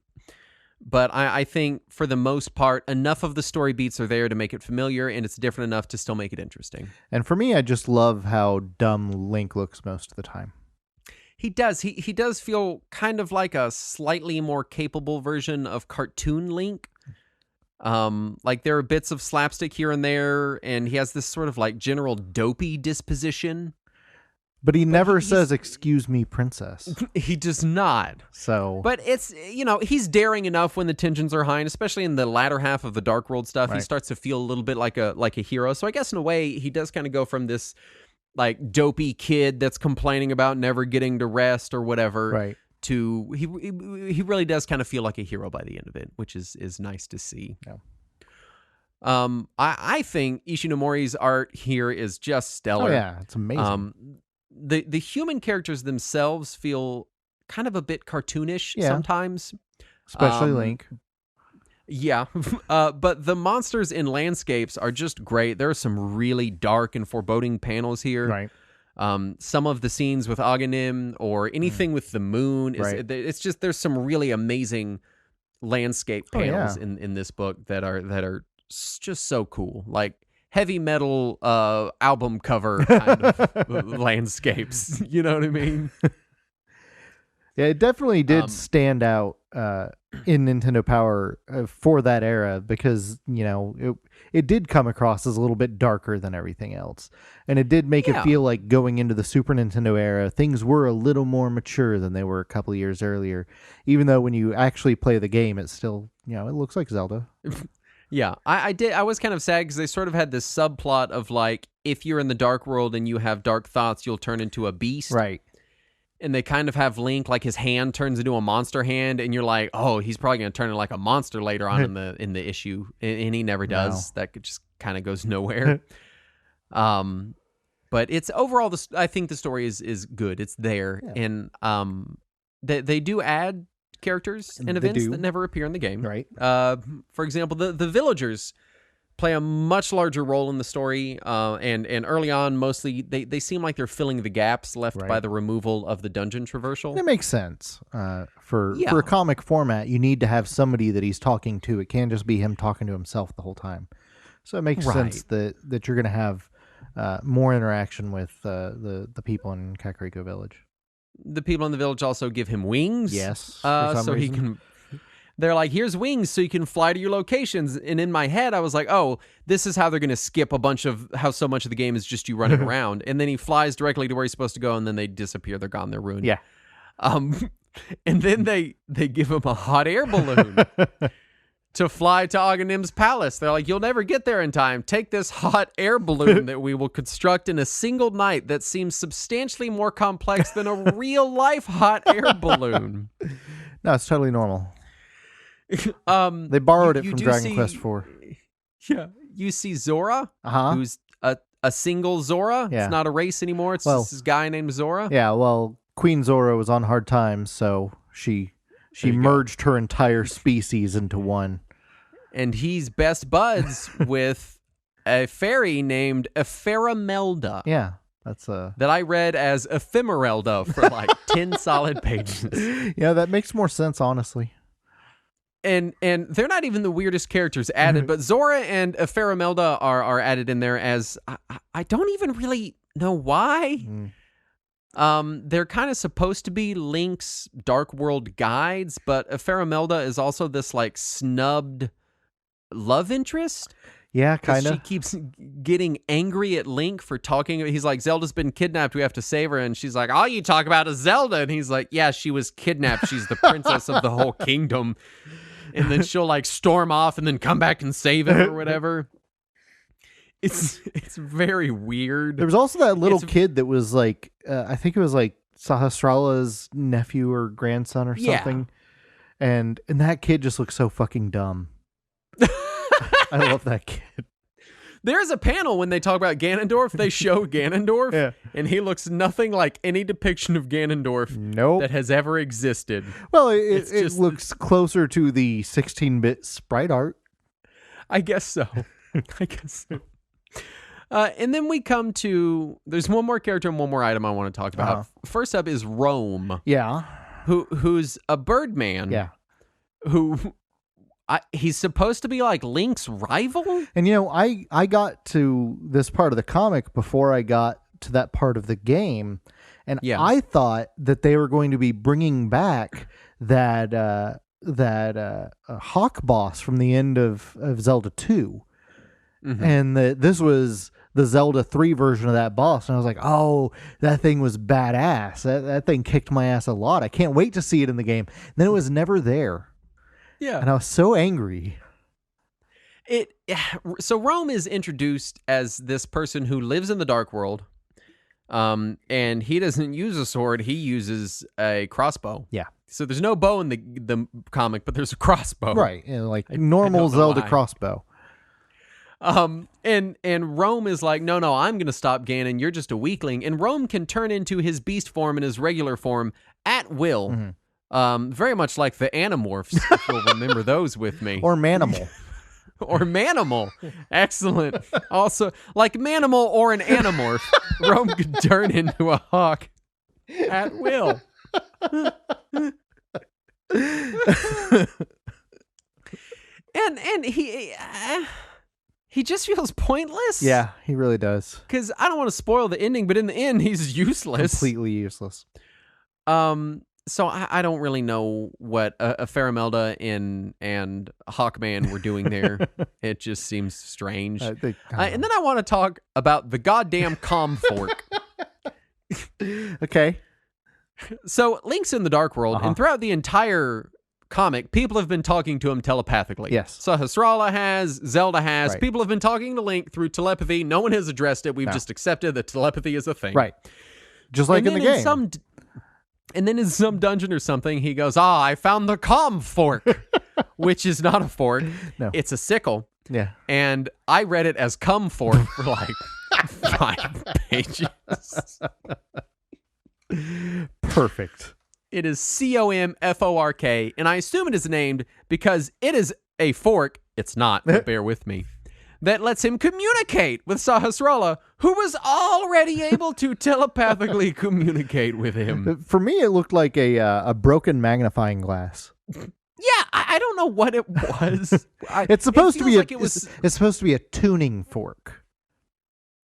But I think for the most part, enough of the story beats are there to make it familiar, and it's different enough to still make it interesting. And for me, I just love how dumb Link looks most of the time. He does. He does feel kind of like a slightly more capable version of cartoon Link. Like there are bits of slapstick here and there, and he has this sort of like general dopey disposition. But he never says, "Excuse me, princess." He does not. So, but it's, he's daring enough when the tensions are high, and especially in the latter half of the Dark World stuff, he starts to feel a little bit like a hero. So I guess in a way, he does kind of go from this like dopey kid that's complaining about never getting to rest or whatever, to he really does kind of feel like a hero by the end of it, which is nice to see. Yeah. I think Ishinomori's art here is just stellar. Oh yeah, it's amazing. The human characters themselves feel kind of a bit cartoonish sometimes. Especially Link. Yeah, but the monsters in landscapes are just great. There are some really dark and foreboding panels here. Right. Some of the scenes with Aghanim or anything with the moon, Right. it's just there's some really amazing landscape panels in this book that are just so cool, like heavy metal album cover kind of landscapes. You know what I mean? Yeah, it definitely did stand out in Nintendo Power for that era because, it did come across as a little bit darker than everything else. And it did make it feel like going into the Super Nintendo era, things were a little more mature than they were a couple of years earlier. Even though when you actually play the game, it's still, it looks like Zelda. Yeah, I was kind of sad because they sort of had this subplot of like, if you're in the dark world and you have dark thoughts, you'll turn into a beast. Right. And they kind of have Link, like his hand turns into a monster hand, and you're like, oh, he's probably going to turn into like a monster later on in the issue, and he never does. No. That just kind of goes nowhere. But it's overall, I think the story is good. It's there, and they do add characters and events that never appear in the game. Right. For example, the villagers play a much larger role in the story, and early on, mostly they seem like they're filling the gaps left by the removal of the dungeon traversal. It makes sense. For a comic format, you need to have somebody that he's talking to. It can't just be him talking to himself the whole time. So it makes sense that you're going to have more interaction with the people in Kakariko Village. The people in the village also give him wings. Yes, so he can. They're like, here's wings so you can fly to your locations. And in my head, I was like, oh, this is how they're going to skip a bunch of how so much of the game is just you running around. And then he flies directly to where he's supposed to go, and then they disappear. They're gone. They're ruined. Yeah. And then they give him a hot air balloon to fly to Aghanim's palace. They're like, you'll never get there in time. Take this hot air balloon that we will construct in a single night that seems substantially more complex than a real-life hot air balloon. No, it's totally normal. They borrowed it from Dragon Quest IV. Yeah, you see Zora, who's a single Zora. Yeah. It's not a race anymore. It's just this guy named Zora. Yeah, well, Queen Zora was on hard times, so she merged her entire species into one. And he's best buds with a fairy named Epheramelda. Yeah, that's that I read as Ephemerelda for like 10 solid pages. Yeah, that makes more sense, honestly. And they're not even the weirdest characters added, but Zora and Epheramelda are added in there as I don't even really know why. They're kind of supposed to be Link's Dark World guides, but Epheramelda is also this like snubbed love interest. Yeah, kind of. She keeps getting angry at Link for talking. He's like, Zelda's been kidnapped. We have to save her. And she's like, all you talk about is Zelda. And he's like, yeah, she was kidnapped. She's the princess of the whole kingdom. And then she'll like storm off and then come back and save him or whatever. It's very weird. There was also that little kid that was like, I think it was like Sahasrala's nephew or grandson or something. Yeah. And that kid just looks so fucking dumb. I love that kid. There's a panel when they talk about Ganondorf. They show Ganondorf, and he looks nothing like any depiction of Ganondorf that has ever existed. Well, it looks closer to the 16-bit sprite art. I guess so. And then we come to, there's one more character and one more item I want to talk about. First up is Rome. Yeah. Who's a Birdman. Yeah. He's supposed to be like Link's rival? And I got to this part of the comic before I got to that part of the game, and I thought that they were going to be bringing back that Hawk boss from the end of Zelda 2. Mm-hmm. And this was the Zelda 3 version of that boss, and I was like, oh, that thing was badass. That thing kicked my ass a lot. I can't wait to see it in the game. And then it was never there. Yeah. And I was so angry. So Rome is introduced as this person who lives in the Dark World, and he doesn't use a sword. He uses a crossbow. Yeah. So there's no bow in the comic, but there's a crossbow. Right. Like normal Zelda crossbow. And Rome is like, no, I'm going to stop Ganon. You're just a weakling. And Rome can turn into his beast form and his regular form at will. Mm-hmm. Very much like the Animorphs, if you'll remember those with me. Or Manimal. Or Manimal. Excellent. Also, like Manimal or an Animorph, Rome could turn into a hawk at will. and he just feels pointless. Yeah, he really does. Because I don't want to spoil the ending, but in the end, he's useless. Completely useless. So I don't really know what a Faramelda and Hawkman were doing there. It just seems strange. And then I want to talk about the goddamn Comfork. Okay. So Link's in the Dark World, and throughout the entire comic, people have been talking to him telepathically. Yes. Sahasrara has, Zelda has. Right. People have been talking to Link through telepathy. No one has addressed it. We've just accepted that telepathy is a thing. Right. Just like in the game. And then in some dungeon or something, he goes, I found the Comfork, which is not a fork. No. It's a sickle. Yeah. And I read it as Comfork for like 5 pages. Perfect. It is Comfork, and I assume it is named because it is a fork. It's not, but bear with me. That lets him communicate with Sahasrara, who was already able to telepathically communicate with him. For me, it looked like a broken magnifying glass. Yeah, I don't know what it was. It's supposed to be it's supposed to be a tuning fork.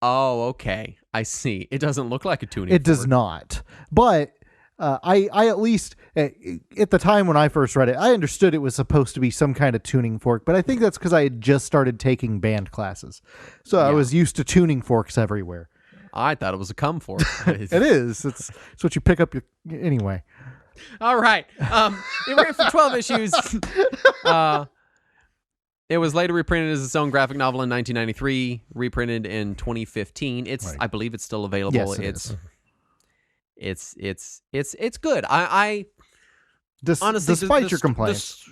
Oh, okay. I see. It doesn't look like a tuning fork. It does not. But I at least, at the time when I first read it, I understood it was supposed to be some kind of tuning fork, but I think that's because I had just started taking band classes. So I was used to tuning forks everywhere. I thought it was a cum fork. It is. It's what you pick up anyway. All right. It ran for 12 issues. It was later reprinted as its own graphic novel in 1993, reprinted in 2015. I believe it's still available. Yes, it is. It's good. I honestly, despite your complaints,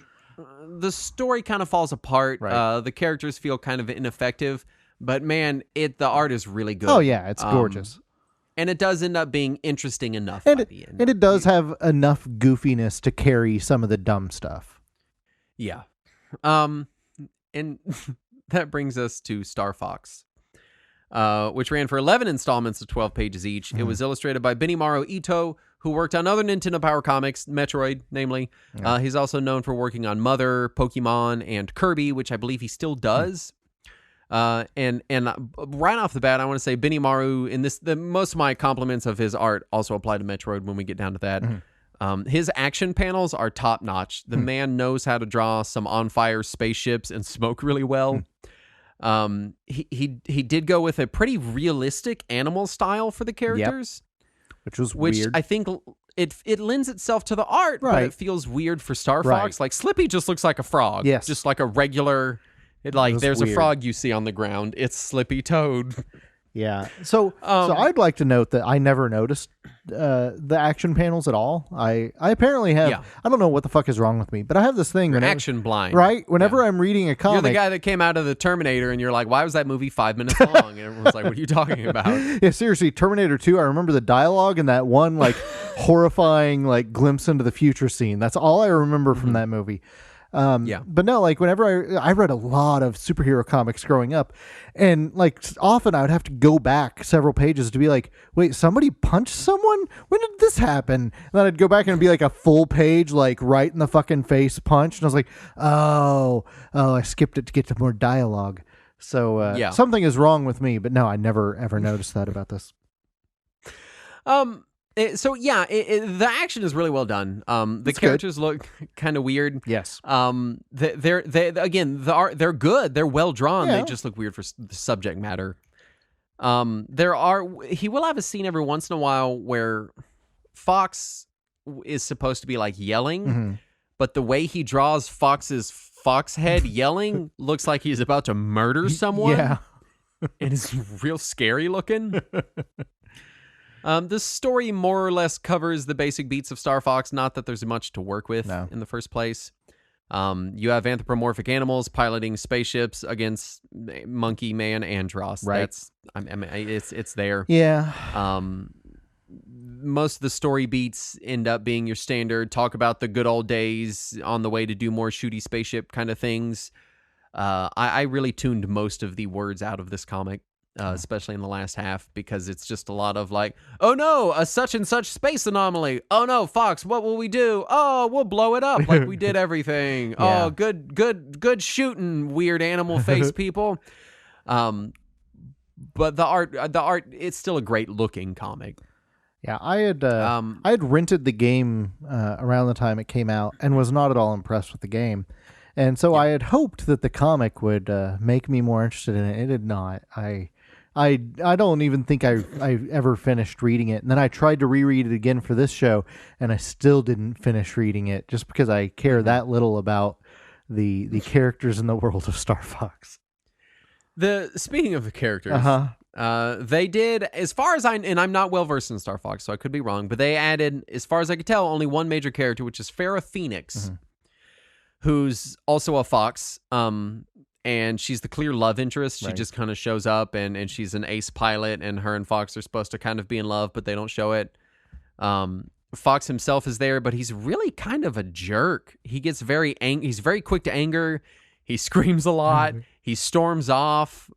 the story kind of falls apart. Right. The characters feel kind of ineffective, but man, the art is really good. Oh yeah, it's gorgeous, and it does end up being interesting enough by the end. And it does have enough goofiness to carry some of the dumb stuff. Yeah, and that brings us to Star Fox. Which ran for 11 installments of 12 pages each. It was illustrated by Benimaru Ito, who worked on other Nintendo Power comics, Metroid, namely. Yeah. He's also known for working on Mother, Pokemon, and Kirby, which I believe he still does. And right off the bat, I want to say Benimaru, in most of my compliments of his art also apply to Metroid when we get down to that. His action panels are top notch. The man knows how to draw some on fire spaceships and smoke really well. He did go with a pretty realistic animal style for the characters, which was which weird. I think it lends itself to the art, but it feels weird for Star Fox. Like Slippy just looks like a frog, just like a regular. There's weird. A frog you see on the ground. It's Slippy Toad. Yeah. So I'd like to note that I never noticed the action panels at all. I apparently have. Yeah. I don't know what the fuck is wrong with me, but I have this thing. You're action blind, right? Whenever I'm reading a comic, you're the guy that came out of the Terminator, and you're like, "Why was that movie 5 minutes long?" And everyone's like, "What are you talking about?" Yeah, seriously, Terminator 2. I remember the dialogue and that one horrifying glimpse into the future scene. That's all I remember from that movie. But no, whenever I read a lot of superhero comics growing up, and often I would have to go back several pages to be like, wait, somebody punched someone? When did this happen? And then I'd go back and it'd be like a full page, right in the fucking face punch. And I was like, oh, I skipped it to get to more dialogue. So something is wrong with me, but no, I never ever noticed that about this. The action is really well done. The characters look kind of weird. Yes. They're good. They're well drawn. Yeah. They just look weird for the subject matter. He will have a scene every once in a while where Fox is supposed to be yelling, but the way he draws Fox's fox head yelling looks like he's about to murder someone. Yeah. And it's real scary looking. The story more or less covers the basic beats of Star Fox, not that there's much to work with in the first place. You have anthropomorphic animals piloting spaceships against Monkey Man Andros. Right. It's there. Yeah. most of the story beats end up being your standard talk about the good old days on the way to do more shooty spaceship kind of things. I really tuned most of the words out of this comic, especially in the last half, because it's just a lot of like, oh no, a such and such space anomaly. Oh no, Fox, what will we do? Oh, we'll blow it up like we did everything. Yeah. Oh, good shooting, weird animal face people. But the art, it's still a great looking comic. Yeah, I had rented the game around the time it came out and was not at all impressed with the game. And so I had hoped that the comic would make me more interested in it. It did not. I don't even think I ever finished reading it. And then I tried to reread it again for this show, and I still didn't finish reading it just because I care that little about the characters in the world of Star Fox. Speaking of the characters, they did, as far as and I'm not well versed in Star Fox, so I could be wrong, but they added, as far as I could tell, only one major character, which is Farrah Phoenix, who's also a Fox, and she's the clear love interest. She just kind of shows up, and she's an ace pilot, and her and Fox are supposed to kind of be in love, but they don't show it. Fox himself is there, but he's really kind of a jerk. He gets he's very quick to anger. He screams a lot. He storms off.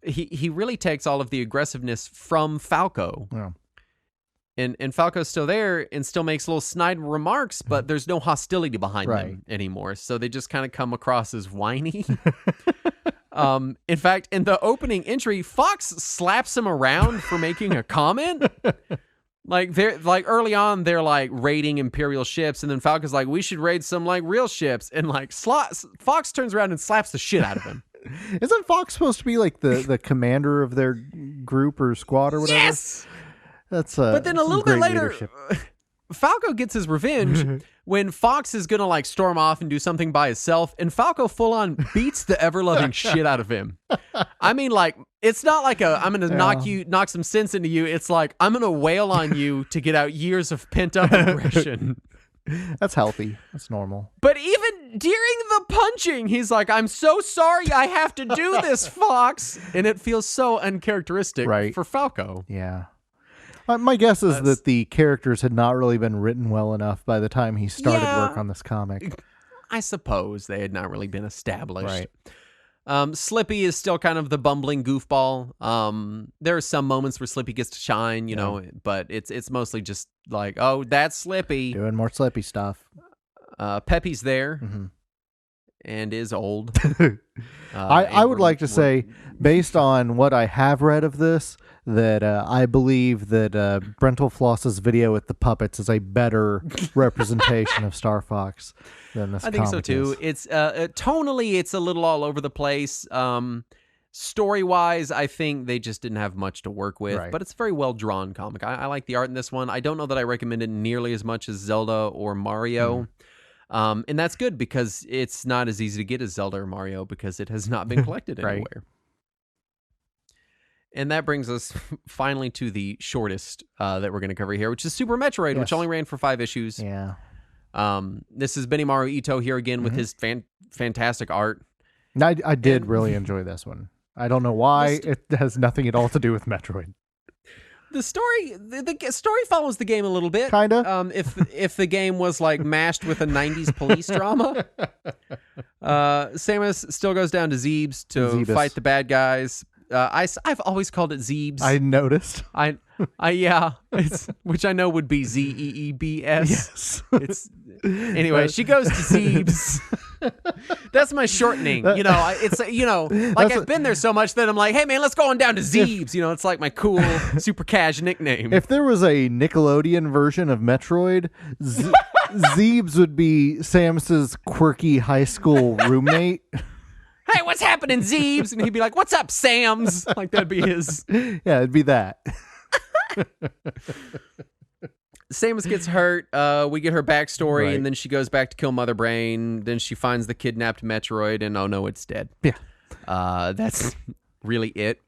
He really takes all of the aggressiveness from Falco. Yeah. And Falco's still there and still makes little snide remarks, but there's no hostility behind them anymore. So they just kind of come across as whiny. In fact, in the opening entry, Fox slaps him around for making a comment. Like early on, they're like raiding Imperial ships, and then Falcon's like, "We should raid some like real ships," and like Fox turns around and slaps the shit out of him. Isn't Fox supposed to be like the commander of their group or squad or whatever? Yes. But then a little bit later, Falco gets his revenge when Fox is gonna like storm off and do something by himself, and Falco full on beats the ever loving shit out of him. I mean, like, it's not like I'm gonna knock some sense into you. It's like, I'm gonna wail on you to get out years of pent up aggression. That's healthy. That's normal. But even during the punching, he's like, "I'm so sorry I have to do this, Fox," and it feels so uncharacteristic for Falco. Yeah. My guess is that the characters had not really been written well enough by the time he started work on this comic. I suppose they had not really been established. Right. Slippy is still kind of the bumbling goofball. There are some moments where Slippy gets to shine, you know, but it's mostly just like, oh, that's Slippy. Doing more Slippy stuff. Peppy's there and is old. I would like to say, based on what I have read of this, that I believe that Brental Floss's video with the puppets is a better representation of Star Fox than this comic. I think so too. It's tonally, it's a little all over the place. Story-wise, I think they just didn't have much to work with, but it's a very well-drawn comic. I like the art in this one. I don't know that I recommend it nearly as much as Zelda or Mario. And that's good, because it's not as easy to get as Zelda or Mario, because it has not been collected anywhere. And that brings us finally to the shortest that we're going to cover here, which is Super Metroid, which only ran for 5 issues. Yeah. This is Benimaru Ito here again with his fantastic art. I did really enjoy this one. I don't know why. It has nothing at all to do with Metroid. The story, the story follows the game a little bit. Kind of. If the game was like mashed with a 90s police drama. Samus still goes down to Zebes to fight the bad guys. I've always called it Zebes. I noticed. It's which I know would be Zeebs. Yes. It's anyway. She goes to Zebes. That's my shortening. You know, it's like I've been there so much that I'm like, hey man, let's go on down to Zebes. You know, it's like my cool super cash nickname. If there was a Nickelodeon version of Metroid, Zebes would be Samus's quirky high school roommate. Hey, what's happening, Zebes? And he'd be like, what's up, Sams? Like, that'd be his. Yeah, it'd be that. Samus gets hurt. We get her backstory, and then she goes back to kill Mother Brain. Then she finds the kidnapped Metroid, and oh no, it's dead. Yeah. That's really it.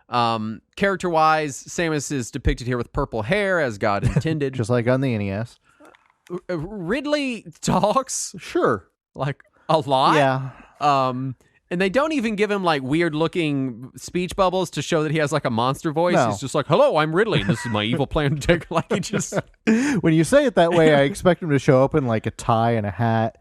Character-wise, Samus is depicted here with purple hair, as God intended. Just like on the NES. Ridley talks. Sure. Like, a lot. Yeah. And they don't even give him like weird looking speech bubbles to show that he has like a monster voice. No. He's just like, "Hello, I'm Ridley. This is my evil plan to take." Like he just. When you say it that way, I expect him to show up in like a tie and a hat,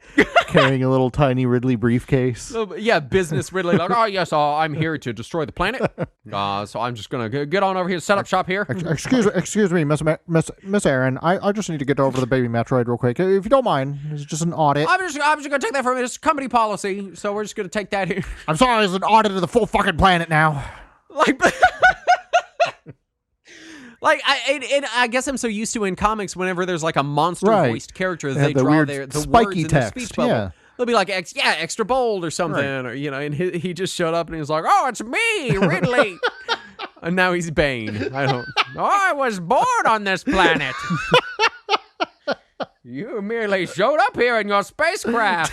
carrying a little tiny Ridley briefcase. Yeah, business Ridley. Like, oh yes, I'm here to destroy the planet. So I'm just gonna get on over here, set up shop here. Excuse me, Miss Aaron. I just need to get over to the baby Metroid real quick, if you don't mind. It's just an audit. I'm just gonna take that from it's company policy. So we're just gonna take that here. I'm sorry, it's an audit of the full fucking planet now. Like. Like I guess I'm so used to in comics whenever there's like a monster voiced character they the draw weird the spiky words in text. their speech bubble. Yeah. They'll be like extra bold or something, or and he just showed up and he was like, "Oh, it's me, Ridley," and now he's Bane. I was born on this planet. You merely showed up here in your spacecraft.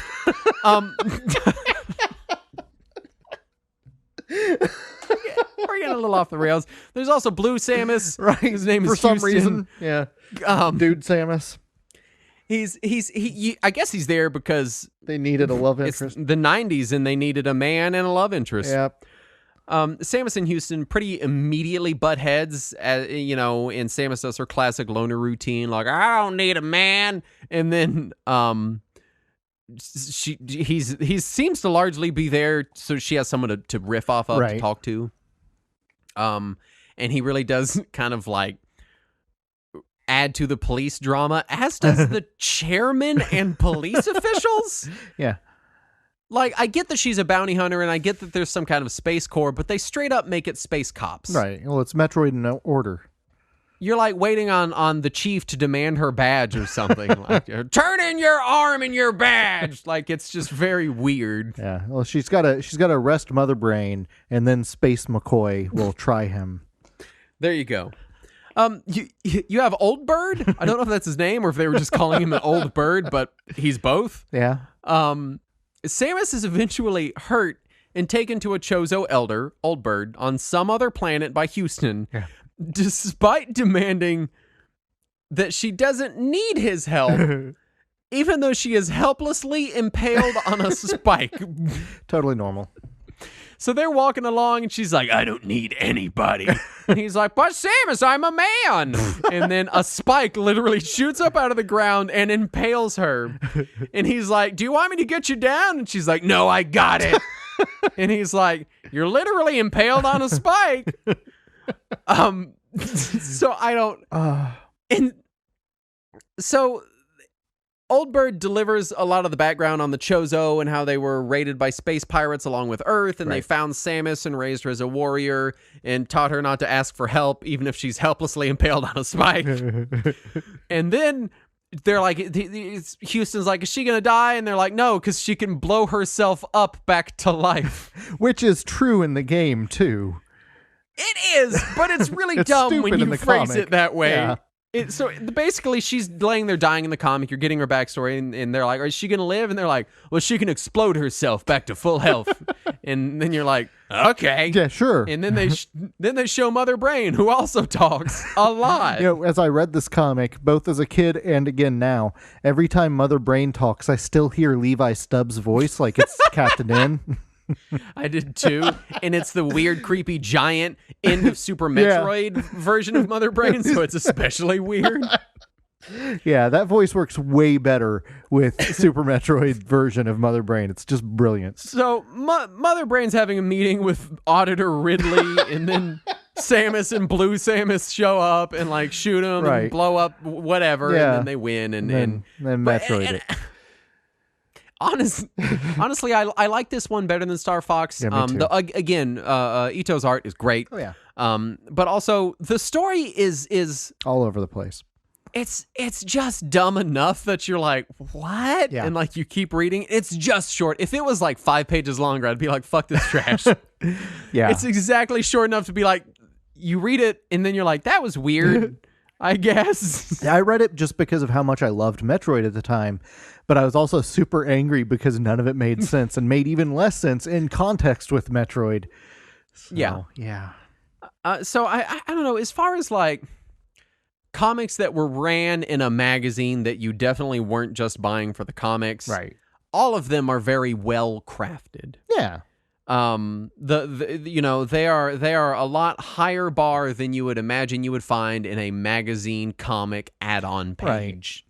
We're getting a little off the rails. There's also Blue Samus. Right. His name is for some Houston. reason. Yeah. Dude Samus. I guess he's there because they needed a love it's interest. the 90s and they needed a man and a love interest. Yep. Samus and Houston pretty immediately butt heads, and Samus does her classic loner routine, like, I don't need a man. And then he seems to largely be there so she has someone to riff off of, to talk to. And he really does kind of like add to the police drama, as does the chairman and police officials. Yeah. Like, I get that she's a bounty hunter and I get that there's some kind of space corps, but they straight up make it space cops. Right. Well, it's Metroid in order. You're like waiting on the chief to demand her badge or something. Like, turn in your arm and your badge. Like, it's just very weird. Yeah. Well, she's got to arrest Mother Brain, and then Space McCoy will try him. There you go. You have Old Bird. I don't know if that's his name or if they were just calling him an old bird, but he's both. Yeah. Samus is eventually hurt and taken to a Chozo elder, Old Bird, on some other planet by Houston, despite demanding that she doesn't need his help, even though she is helplessly impaled on a spike. Totally normal. So they're walking along and she's like, I don't need anybody. And he's like, but Samus, I'm a man. And then a spike literally shoots up out of the ground and impales her. And he's like, do you want me to get you down? And she's like, no, I got it. And he's like, you're literally impaled on a spike. So I don't. And so Old Bird delivers a lot of the background on the Chozo and how they were raided by space pirates along with Earth, and they found Samus and raised her as a warrior and taught her not to ask for help, even if she's helplessly impaled on a spike. And then they're like, Houston's like, is she going to die? And they're like, no, because she can blow herself up back to life. Which is true in the game, too. It is, but it's really dumb when you phrase it that way. Yeah. So basically, she's laying there dying in the comic. You're getting her backstory, and they're like, is she going to live? And they're like, well, she can explode herself back to full health. And then you're like, okay. Yeah, sure. And then they show Mother Brain, who also talks a lot. As I read this comic, both as a kid and again now, every time Mother Brain talks, I still hear Levi Stubbs' voice like it's Captain N. I did too, and it's the weird, creepy, giant end of Super Metroid version of Mother Brain, so it's especially weird. Yeah, that voice works way better with Super Metroid version of Mother Brain. It's just brilliant. So Mother Brain's having a meeting with Auditor Ridley, and then Samus and Blue Samus show up and like shoot him and blow up whatever, and then they win, and then Metroid it. Honestly, I like this one better than Star Fox. Yeah, me too. Ito's art is great. Oh yeah. But also the story is all over the place. It's just dumb enough that you're like, what? Yeah. And like you keep reading. It's just short. If it was like 5 pages longer, I'd be like, fuck this trash. Yeah. It's exactly short enough to be like, you read it and then you're like, that was weird. I guess. I read it just because of how much I loved Metroid at the time, but I was also super angry because none of it made sense and made even less sense in context with Metroid. So, yeah. So I don't know, as far as like comics that were ran in a magazine that you definitely weren't just buying for the comics. Right. All of them are very well crafted. Yeah. They are a lot higher bar than you would imagine you would find in a magazine comic add-on page.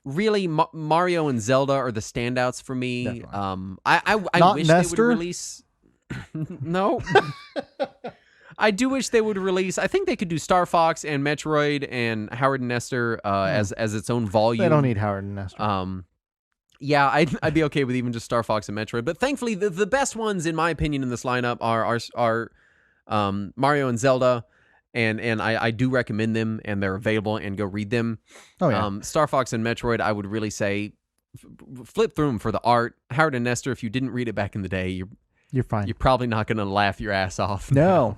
Really, Mario and Zelda are the standouts for me. Definitely. I Not wish Nestor? they would release. No. I do wish they would release. I think they could do Star Fox and Metroid and Howard and Nestor as its own volume. They don't need Howard and Nestor. Yeah, I'd be okay with even just Star Fox and Metroid. But thankfully, the best ones, in my opinion, in this lineup are Mario and Zelda, and I do recommend them, and they're available, and go read them. Oh yeah. Star Fox and Metroid, I would really say flip through them for the art. Howard and Nestor, if you didn't read it back in the day, You're fine. you're probably not going to laugh your ass off. No.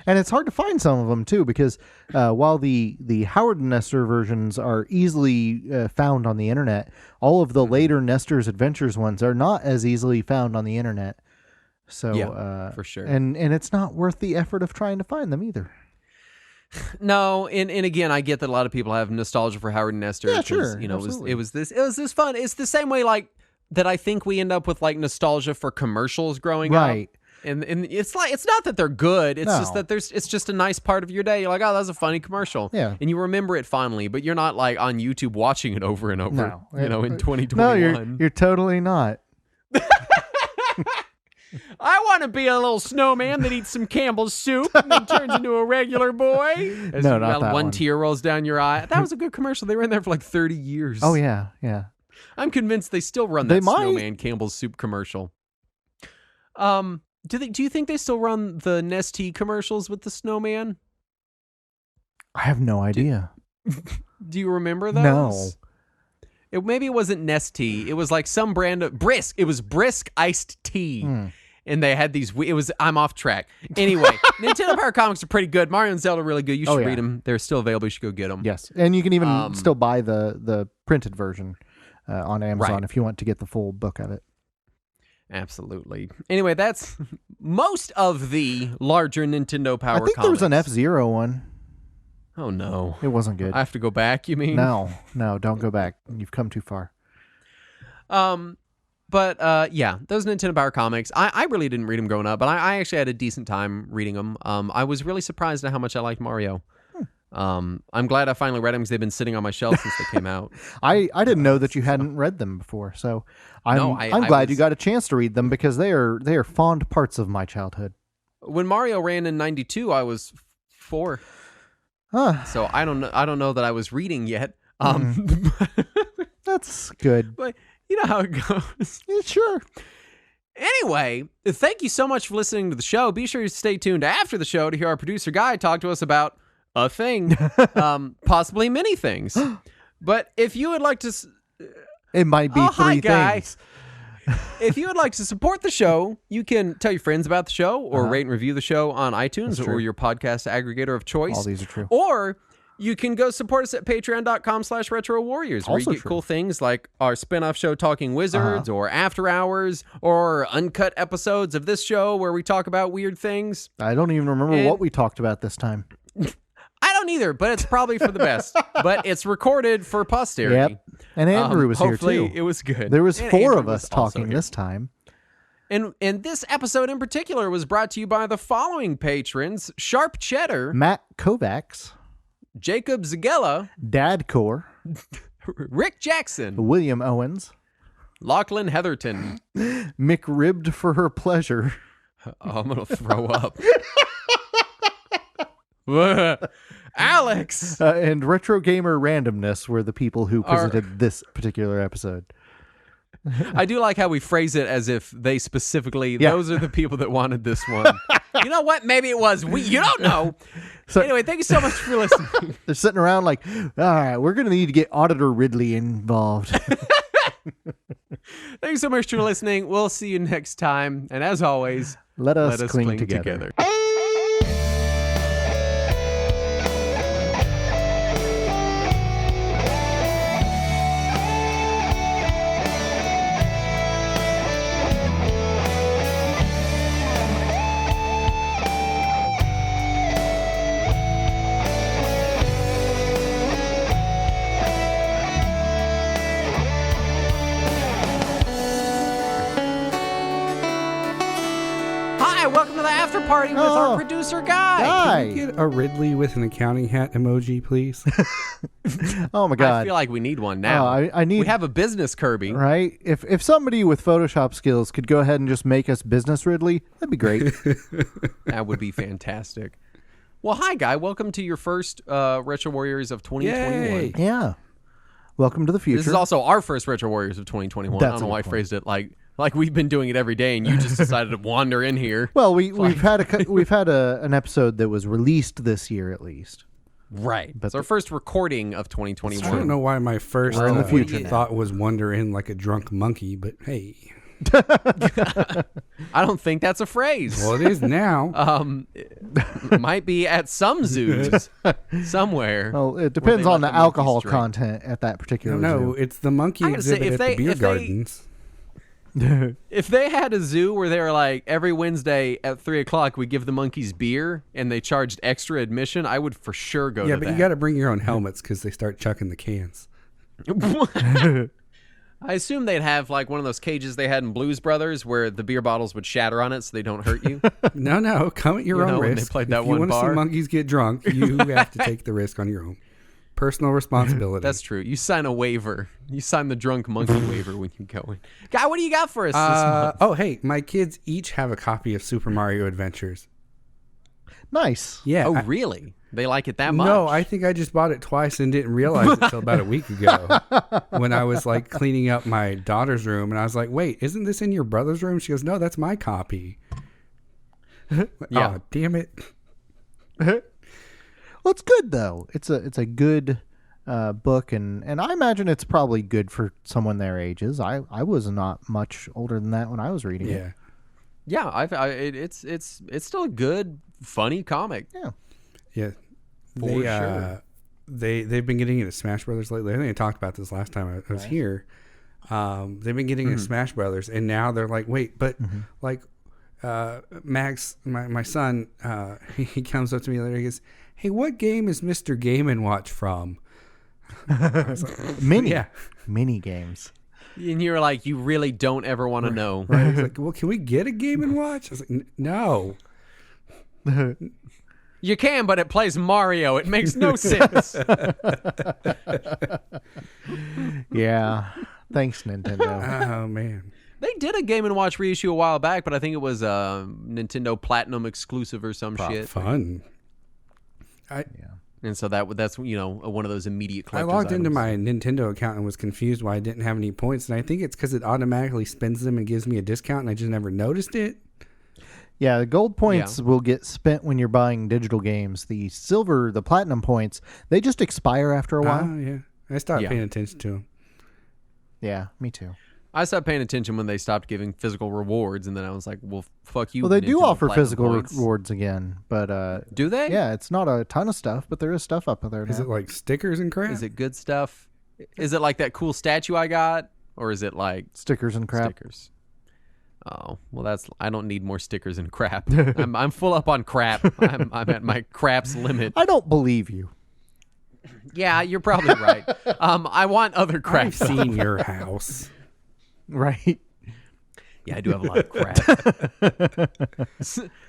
And it's hard to find some of them too, because while the Howard and Nestor versions are easily found on the internet, all of the later Nestor's Adventures ones are not as easily found on the internet. So Yeah, for sure. And it's not worth the effort of trying to find them either. No, and again, I get that a lot of people have nostalgia for Howard and Nestor. Yeah, 'cause, sure, it absolutely. was this fun. It's the same way like that. I think we end up with like nostalgia for commercials growing up. Right. And it's like, it's not that they're good. It's just No. that it's just a nice part of your day. You're like, oh, that was a funny commercial. Yeah. And you remember it fondly, but you're not like on YouTube watching it over and over. No. In 2021. No, you're totally not. I want to be a little snowman that eats some Campbell's soup and then turns into a regular boy. As No, not that one one. tear rolls down your eye. That was a good commercial. They were in there for like 30 years. Oh yeah, yeah. I'm convinced they still run They that might. snowman Campbell's soup commercial. Do you think they still run the Nestea commercials with the snowman? I have no idea. Do you remember those? No. Maybe it wasn't Nestea. It was like some brand of Brisk. It was Brisk iced tea. And they had these. I'm off track. Anyway, Nintendo Power Comics are pretty good. Mario and Zelda are really good. You should read them. They're still available. You should go get them. Yes, and you can even still buy the printed version on Amazon Right. if you want to get the full book of it. Absolutely. Anyway, that's most of the larger Nintendo Power I think Comics. there was an F-Zero one. Oh no, It wasn't good. I have to go back. You mean? No, don't go back. You've come too far. But yeah, those Nintendo Power Comics, I really didn't read them growing up, but I actually had a decent time reading them. I was really surprised at how much I liked Mario. I'm glad I finally read them because they've been sitting on my shelf since they came out. I didn't know that you hadn't read them before, so I'm glad you got a chance to read them because they are fond parts of my childhood. When Mario ran in '92, I was 4, so I don't know that I was reading yet. That's good. But you know how it goes. Yeah, sure. Anyway, thank you so much for listening to the show. Be sure to stay tuned after the show to hear our producer Guy talk to us about a thing, possibly many things. But if you would like to, It might be hi, three Guy. things. If you would like to support the show, you can tell your friends about the show or rate and review the show on iTunes or your podcast aggregator of choice. All these are true. Or you can go support us at patreon.com/Retro Warriors, where you Also get true. cool things like our spin-off show Talking Wizards or After Hours or uncut episodes of this show where we talk about weird things. I don't even remember what we talked about this time. I don't either, but it's probably for the best. But it's recorded for posterity. Yep. And Andrew was here hopefully too. it was good. There was And 4 Andrew of was us also talking here. this time. And this episode in particular was brought to you by the following patrons: Sharp Cheddar, Matt Kovacs, Jacob Zagella, Dadcore, Rick Jackson, William Owens, Lachlan Heatherton. McRibbed for her pleasure, Oh, I'm going to throw up. Alex. and Retro Gamer Randomness were the people who presented this particular episode. I do like how we phrase it as if they specifically, those are the people that wanted this one. You know what? Maybe it was we. You don't know. So Anyway, thank you so much for listening. they're sitting around like, all right, we're going to need to get Auditor Ridley involved. Thank you so much for listening. We'll see you next time. And as always, Let us, let us cling cling together. together. party with our producer Guy. Can we get a Ridley with an accounting hat emoji, please? Oh my god! I feel like we need one now. I need. We have a business Kirby. Right? If somebody with Photoshop skills could go ahead and just make us business Ridley, that'd be great. That would be fantastic. Well, hi, Guy. Welcome to your first Retro Warriors of 2021. Yay. Yeah. Welcome to the future. This is also our first Retro Warriors of 2021. That's I don't know a why I good point. phrased it like we've been doing it every day, and you just decided to wander in here. Well, we've had an episode that was released this year at least. Right. But It's our first recording of 2021. I don't know why my first We're in the future now. thought was wander in like a drunk monkey, but hey. I don't think that's a phrase. Well, it is now. It might be at some zoos somewhere. Well, it depends let on the the monkeys alcohol drink. content at that particular No, it's the monkey I gotta say, exhibit at the beer gardens. zoo. If they had a zoo where they were like, every Wednesday at 3:00, we give the monkeys beer and they charged extra admission, I would for sure go Yeah, to but that. you got to bring your own helmets because they start chucking the cans. I assume they'd have like one of those cages they had in Blues Brothers where the beer bottles would shatter on it so they don't hurt you. No, come at your You own know, when they risk. played that if you one want to see bar? monkeys get drunk, you have to take the risk on your own. Personal responsibility. That's true. You sign a waiver. You sign the drunk monkey waiver when you go in. Guy, what do you got for us this month? Oh, hey, my kids each have a copy of Super Mario Adventures. Nice. Yeah. Oh, really? They like it that much? No, I think I just bought it twice and didn't realize it until about a week ago when I was like cleaning up my daughter's room and I was like, wait, isn't this in your brother's room? She goes, no, that's my copy. Yeah. Oh, damn it. Well, it's good though. It's a good book, and I imagine it's probably good for someone their ages. I was not much older than that when I was reading it. Yeah. Yeah, it's still a good, funny comic. Yeah. Yeah. For sure. They've been getting into Smash Brothers lately. I think I talked about this last time I was here. They've been getting into Smash Brothers, and now they're like, wait, but like Max, my son, he comes up to me later. He goes, "Hey, what game is Mr. Game & Watch from?" I was like, Mini games. And you're like, you really don't ever want to know. right? He's like, "Well, can we get a Game & Watch?" I was like, "No." You can, but it plays Mario. It makes no sense. Yeah. Thanks, Nintendo. Oh man. They did a Game & Watch reissue a while back, but I think it was a Nintendo Platinum exclusive or some shit. Fun. And so that's one of those immediate I collector's logged into items. my Nintendo account and was confused why I didn't have any points, and I think it's because it automatically spends them and gives me a discount, and I just never noticed it. Yeah, the gold points will get spent when you're buying digital games. The silver, the platinum points, they just expire after a while. Yeah. I stopped paying attention to them. Yeah, me too. I stopped paying attention when they stopped giving physical rewards, and then I was like, well, fuck you. Well, they do Nintendo offer Platinum physical points. rewards again, but Do they? yeah, it's not a ton of stuff, but there is stuff up there now. Is it like stickers and crap? Is it good stuff? Is it like that cool statue I got? Or is it like stickers and crap? stickers? Oh, well, I don't need more stickers and crap. I'm full up on crap. I'm at my craps limit. I don't believe you. Yeah, you're probably right. I want other crap. I've seen your house. Right. Yeah, I do have a lot of crap.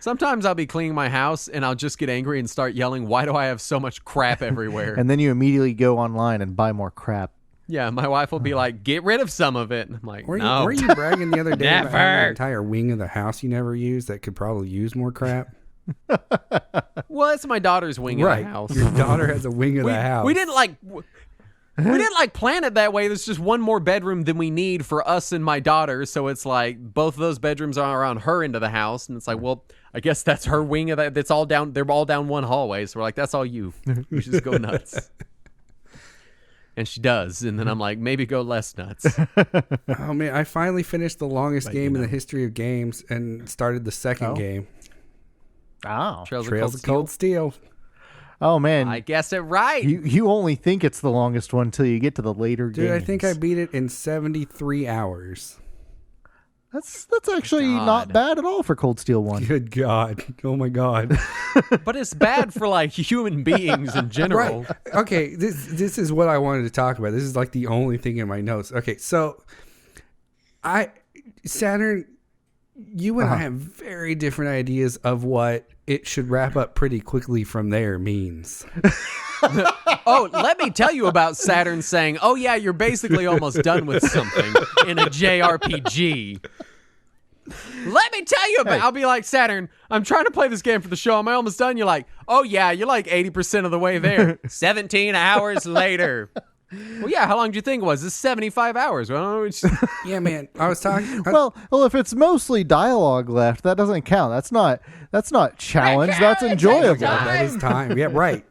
Sometimes I'll be cleaning my house and I'll just get angry and start yelling, why do I have so much crap everywhere? And then you immediately go online and buy more crap. Yeah, my wife will be like, get rid of some of it. And I'm like, no. Were you bragging the other day about Never. having an entire wing of the house you never used that could probably use more crap? Well, it's my daughter's wing of the house. Your daughter has a wing of the house. We didn't plan it that way. There's just one more bedroom than we need for us and my daughter. So it's like both of those bedrooms are on her end of the house. And it's like, well, I guess that's her wing of that. That's all down. They're all down one hallway. So we're like, that's all you. You just go nuts. And she does. And then I'm like, maybe go less nuts. Oh, man. I finally finished the longest game in the history of games and started the second game. Oh. Trails Trails of Cold Steel. Oh, man. I guessed it right. You only think it's the longest one until you get to the later Dude, games. I think I beat it in 73 hours. That's actually God. not bad at all for Cold Steel 1. Good God. Oh, my God. But it's bad for like human beings in general. Right. Okay, this is what I wanted to talk about. This is like the only thing in my notes. Okay, so Saturn you and I have very different ideas of what it should wrap up pretty quickly from there means. Oh, let me tell you about Saturn saying, oh yeah, you're basically almost done with something in a JRPG. Let me tell you about I'll be like, Saturn, I'm trying to play this game for the show. Am I almost done? You're like, oh yeah, you're like 80% of the way there. 17 hours later. Well, yeah, how long do you think it was? It's 75 hours. Well, Yeah, man. I was talking. Well, if it's mostly dialogue left, that doesn't count. That's not challenge. That's enjoyable. That is time. Yeah, right.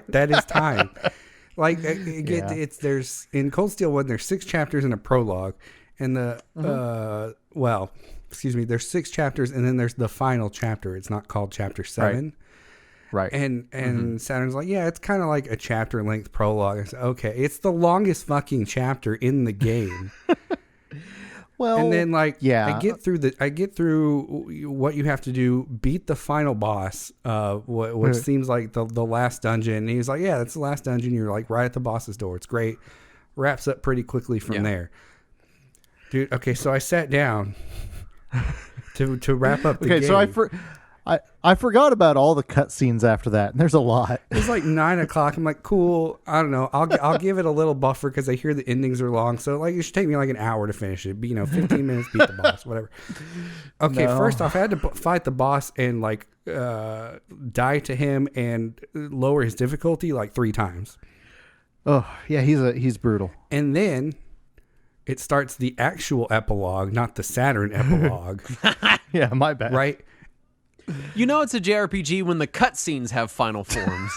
That is time. Like there's in Cold Steel 1, there's 6 chapters and a prologue, and there's 6 chapters, and then there's the final chapter. It's not called chapter 7. Right. And Saturn's like, yeah, it's kind of like a chapter length prologue. I said, okay, it's the longest fucking chapter in the game. Well, and then I get through what you have to do, beat the final boss, which seems like the last dungeon. And he's like, yeah, that's the last dungeon. You're like right at the boss's door. It's great. Wraps up pretty quickly from there. Dude, okay, so I sat down to wrap up the game. Okay, so I forgot about all the cutscenes after that, and there's a lot. It was like 9:00. I'm like, cool. I don't know. I'll give it a little buffer because I hear the endings are long. So like, it should take me like an hour to finish it. 15 minutes, beat the boss, whatever. Okay, first off, I had to fight the boss and like die to him and lower his difficulty like 3 times. Oh yeah, he's brutal. And then it starts the actual epilogue, not the Saturn epilogue. Yeah, my bad. Right. You know it's a JRPG when the cutscenes have final forms.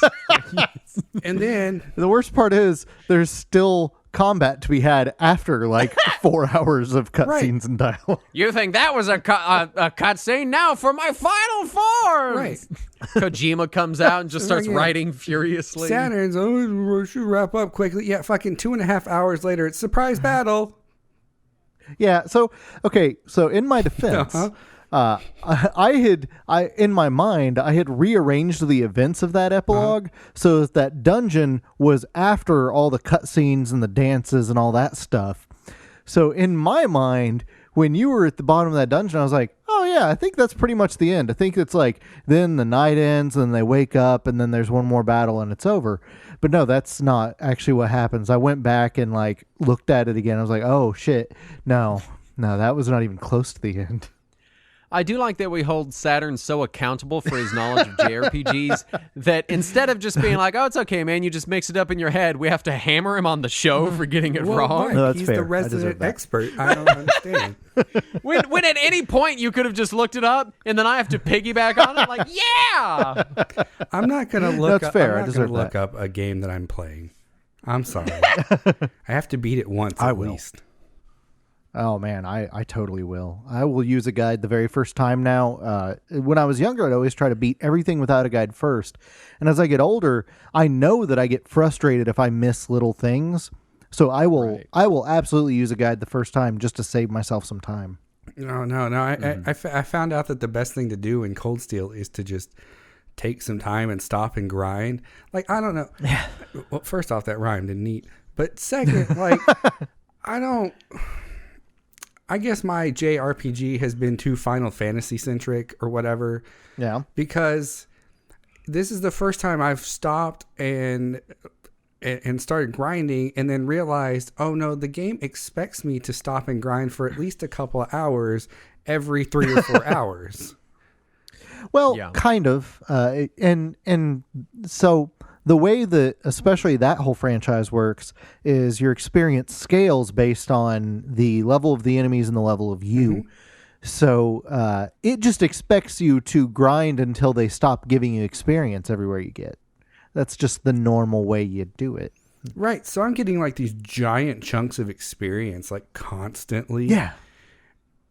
And then the worst part is there's still combat to be had after like 4 hours of cutscenes and dialogue. You think that was a cutscene? Now for my final form. Right. Kojima comes out and just starts writing furiously. Saturn's, we should wrap up quickly. Yeah, fucking 2.5 hours later, it's surprise battle. Yeah. So in my defense. In my mind, I had rearranged the events of that epilogue so that dungeon was after all the cutscenes and the dances and all that stuff. So in my mind, when you were at the bottom of that dungeon, I was like, oh yeah, I think that's pretty much the end. I think it's like, then the night ends and they wake up and then there's one more battle and it's over. But no, that's not actually what happens. I went back and like looked at it again. I was like, oh shit, no, that was not even close to the end. I do like that we hold Saturn so accountable for his knowledge of JRPGs that instead of just being like, oh, it's okay, man, you just mix it up in your head, we have to hammer him on the show for getting it wrong. Right. No, that's He's fair. the resident expert. I don't understand. When at any point you could have just looked it up and then I have to piggyback on it, like, yeah! I'm not going to look That's up, fair. I'm not going to look up a game that I'm playing. I'm sorry. I have to beat it once at least. Oh man, I totally will. I will use a guide the very first time now. When I was younger, I'd always try to beat everything without a guide first. And as I get older, I know that I get frustrated if I miss little things. So I will absolutely use a guide the first time just to save myself some time. No. I found out that the best thing to do in Cold Steel is to just take some time and stop and grind. Like, I don't know. Well, first off, that rhymed and neat. But second, like, I guess my JRPG has been too Final Fantasy centric or whatever. Yeah. Because this is the first time I've stopped and started grinding and then realized, oh no, the game expects me to stop and grind for at least a couple of hours every 3 or 4 hours. Well, kind of. And so the way that especially that whole franchise works is your experience scales based on the level of the enemies and the level of you. Mm-hmm. So it just expects you to grind until they stop giving you experience everywhere you get. That's just the normal way you do it. Right. So I'm getting like these giant chunks of experience like constantly. Yeah.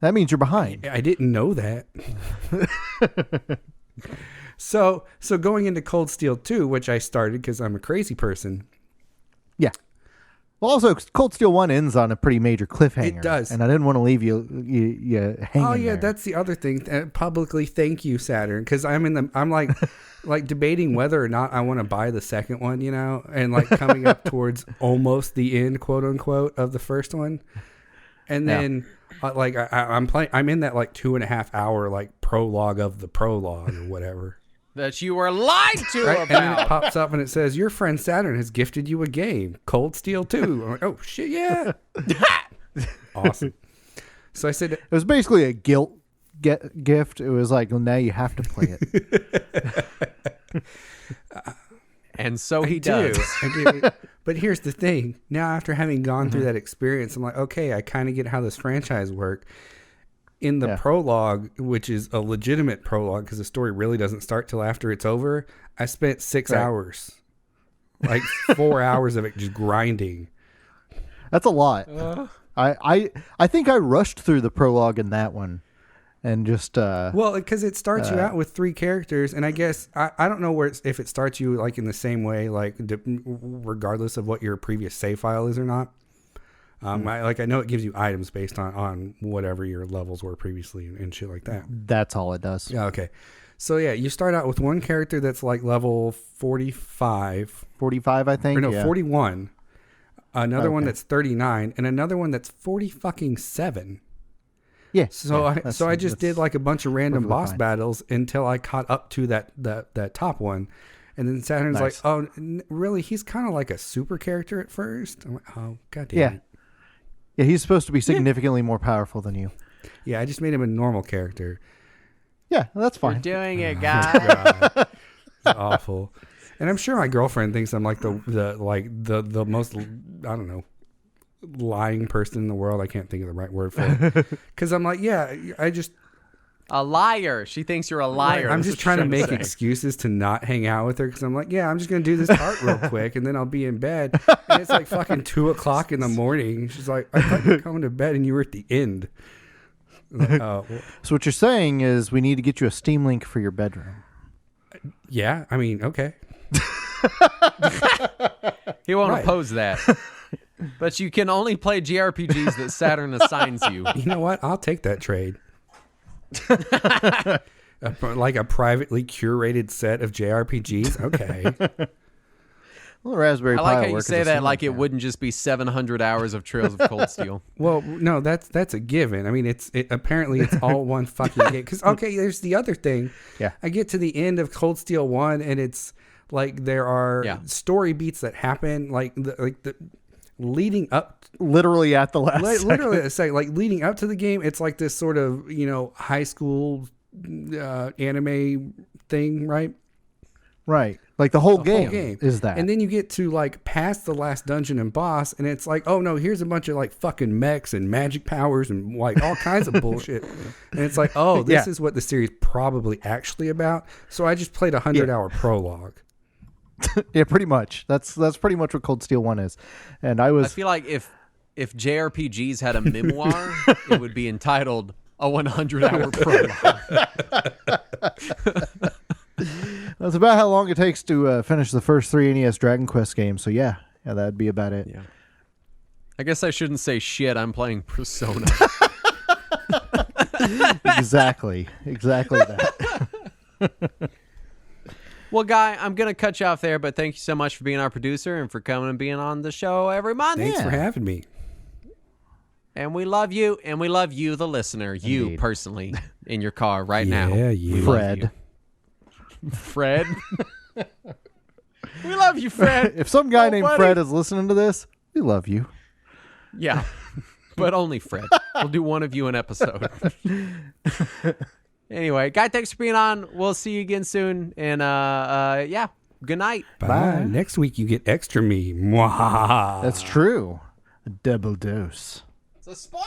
That means you're behind. I didn't know that. So going into Cold Steel 2, which I started because I'm a crazy person. Yeah. Well, also, Cold Steel 1 ends on a pretty major cliffhanger. It does. And I didn't want to leave you hanging. Oh, yeah, there. that's the other thing. Publicly, thank you, Saturn. Because I'm like like debating whether or not I want to buy the second one, you know, and like coming up towards almost the end, quote unquote, of the first one. And then like I'm playing, I'm in that like 2.5 hour like prologue of the prologue or whatever. That you were lied to Right? about. And then it pops up and it says, your friend Saturn has gifted you a game, Cold Steel 2. I'm like, oh shit, yeah. Awesome. So I said, It was basically a guilt gift. It was like, well, now you have to play it. And so he I does. do. But here's the thing. Now, after having gone through that experience, I'm like, okay, I kind of get how this franchise works. In the prologue, which is a legitimate prologue because the story really doesn't start till after it's over, I spent 6 hours. Like 4 hours of it just grinding. That's a lot. I think I rushed through the prologue in that one. And just well, because it starts you out with 3 characters, and I guess I don't know if it starts you like in the same way, like regardless of what your previous save file is or not. I know it gives you items based on whatever your levels were previously and shit like that. That's all it does. Yeah. Okay. So yeah, you start out with one character that's like level 45. 45, I think. Or no, 41. Another one that's 39, and another one that's 47. Yeah. So I just did like a bunch of random boss fine. battles until I caught up to that top one. And then Saturn's like, oh, really? He's kind of like a super character at first. I'm like, oh, goddamn. Yeah. Yeah, he's supposed to be significantly more powerful than you. Yeah, I just made him a normal character. Yeah, that's fine. You're doing it, guys. God. It's awful. And I'm sure my girlfriend thinks I'm like the most, I don't know, lying person in the world. I can't think of the right word for it. Because I'm like, yeah, I just... A liar. She thinks you're a liar. I'm just trying to make excuses to not hang out with her because I'm like, yeah, I'm just going to do this part real quick and then I'll be in bed. And it's like fucking 2 o'clock in the morning. She's like, I thought you were coming to bed and you were at the end. Like, oh, well, So what you're saying is we need to get you a Steam Link for your bedroom. yeah, I mean, okay. He won't Right. oppose that. But you can only play JRPGs that Saturn assigns you. You know what? I'll take that trade. Like a privately curated set of JRPGs. Okay. Well, Raspberry I Pi like how will you work say as a that Steam like Link it wouldn't just be 700 hours of Trails of Cold Steel. Well, no, that's a given. I mean, apparently it's all one fucking game. Because okay, there's the other thing. Yeah. I get to the end of Cold Steel 1, and it's like there are story beats that happen, like the leading up. Literally at the last second. Literally, it's like leading up to the game. It's like this sort of high school anime thing, right? Right. Like the whole game is that. And then you get to like past the last dungeon and boss, and it's like, oh no, here's a bunch of like fucking mechs and magic powers and like all kinds of bullshit. And it's like, oh, this is what the series probably actually about. So I just played a 100-hour prologue. Yeah, pretty much. That's pretty much what Cold Steel 1 is. And I feel like if JRPGs had a memoir, it would be entitled A 100-Hour Prologue. That's about how long it takes to finish the first 3 NES Dragon Quest games. So yeah, that'd be about it. Yeah. I guess I shouldn't say shit. I'm playing Persona. Exactly that. Well, Guy, I'm going to cut you off there, but thank you so much for being our producer and for coming and being on the show every month. Thanks for having me. And we love you, and we love you, the listener, you Indeed. personally, in your car right now. Yeah, you. We love Fred. you. Fred. We love you, Fred. If some guy named buddy. Fred is listening to this, we love you. Yeah, but only Fred. We'll do one of you an episode. Anyway, Guy, thanks for being on. We'll see you again soon. And yeah, good night. Bye. Next week you get extra me. Mwahaha. That's true. A double dose. It's a spoiler.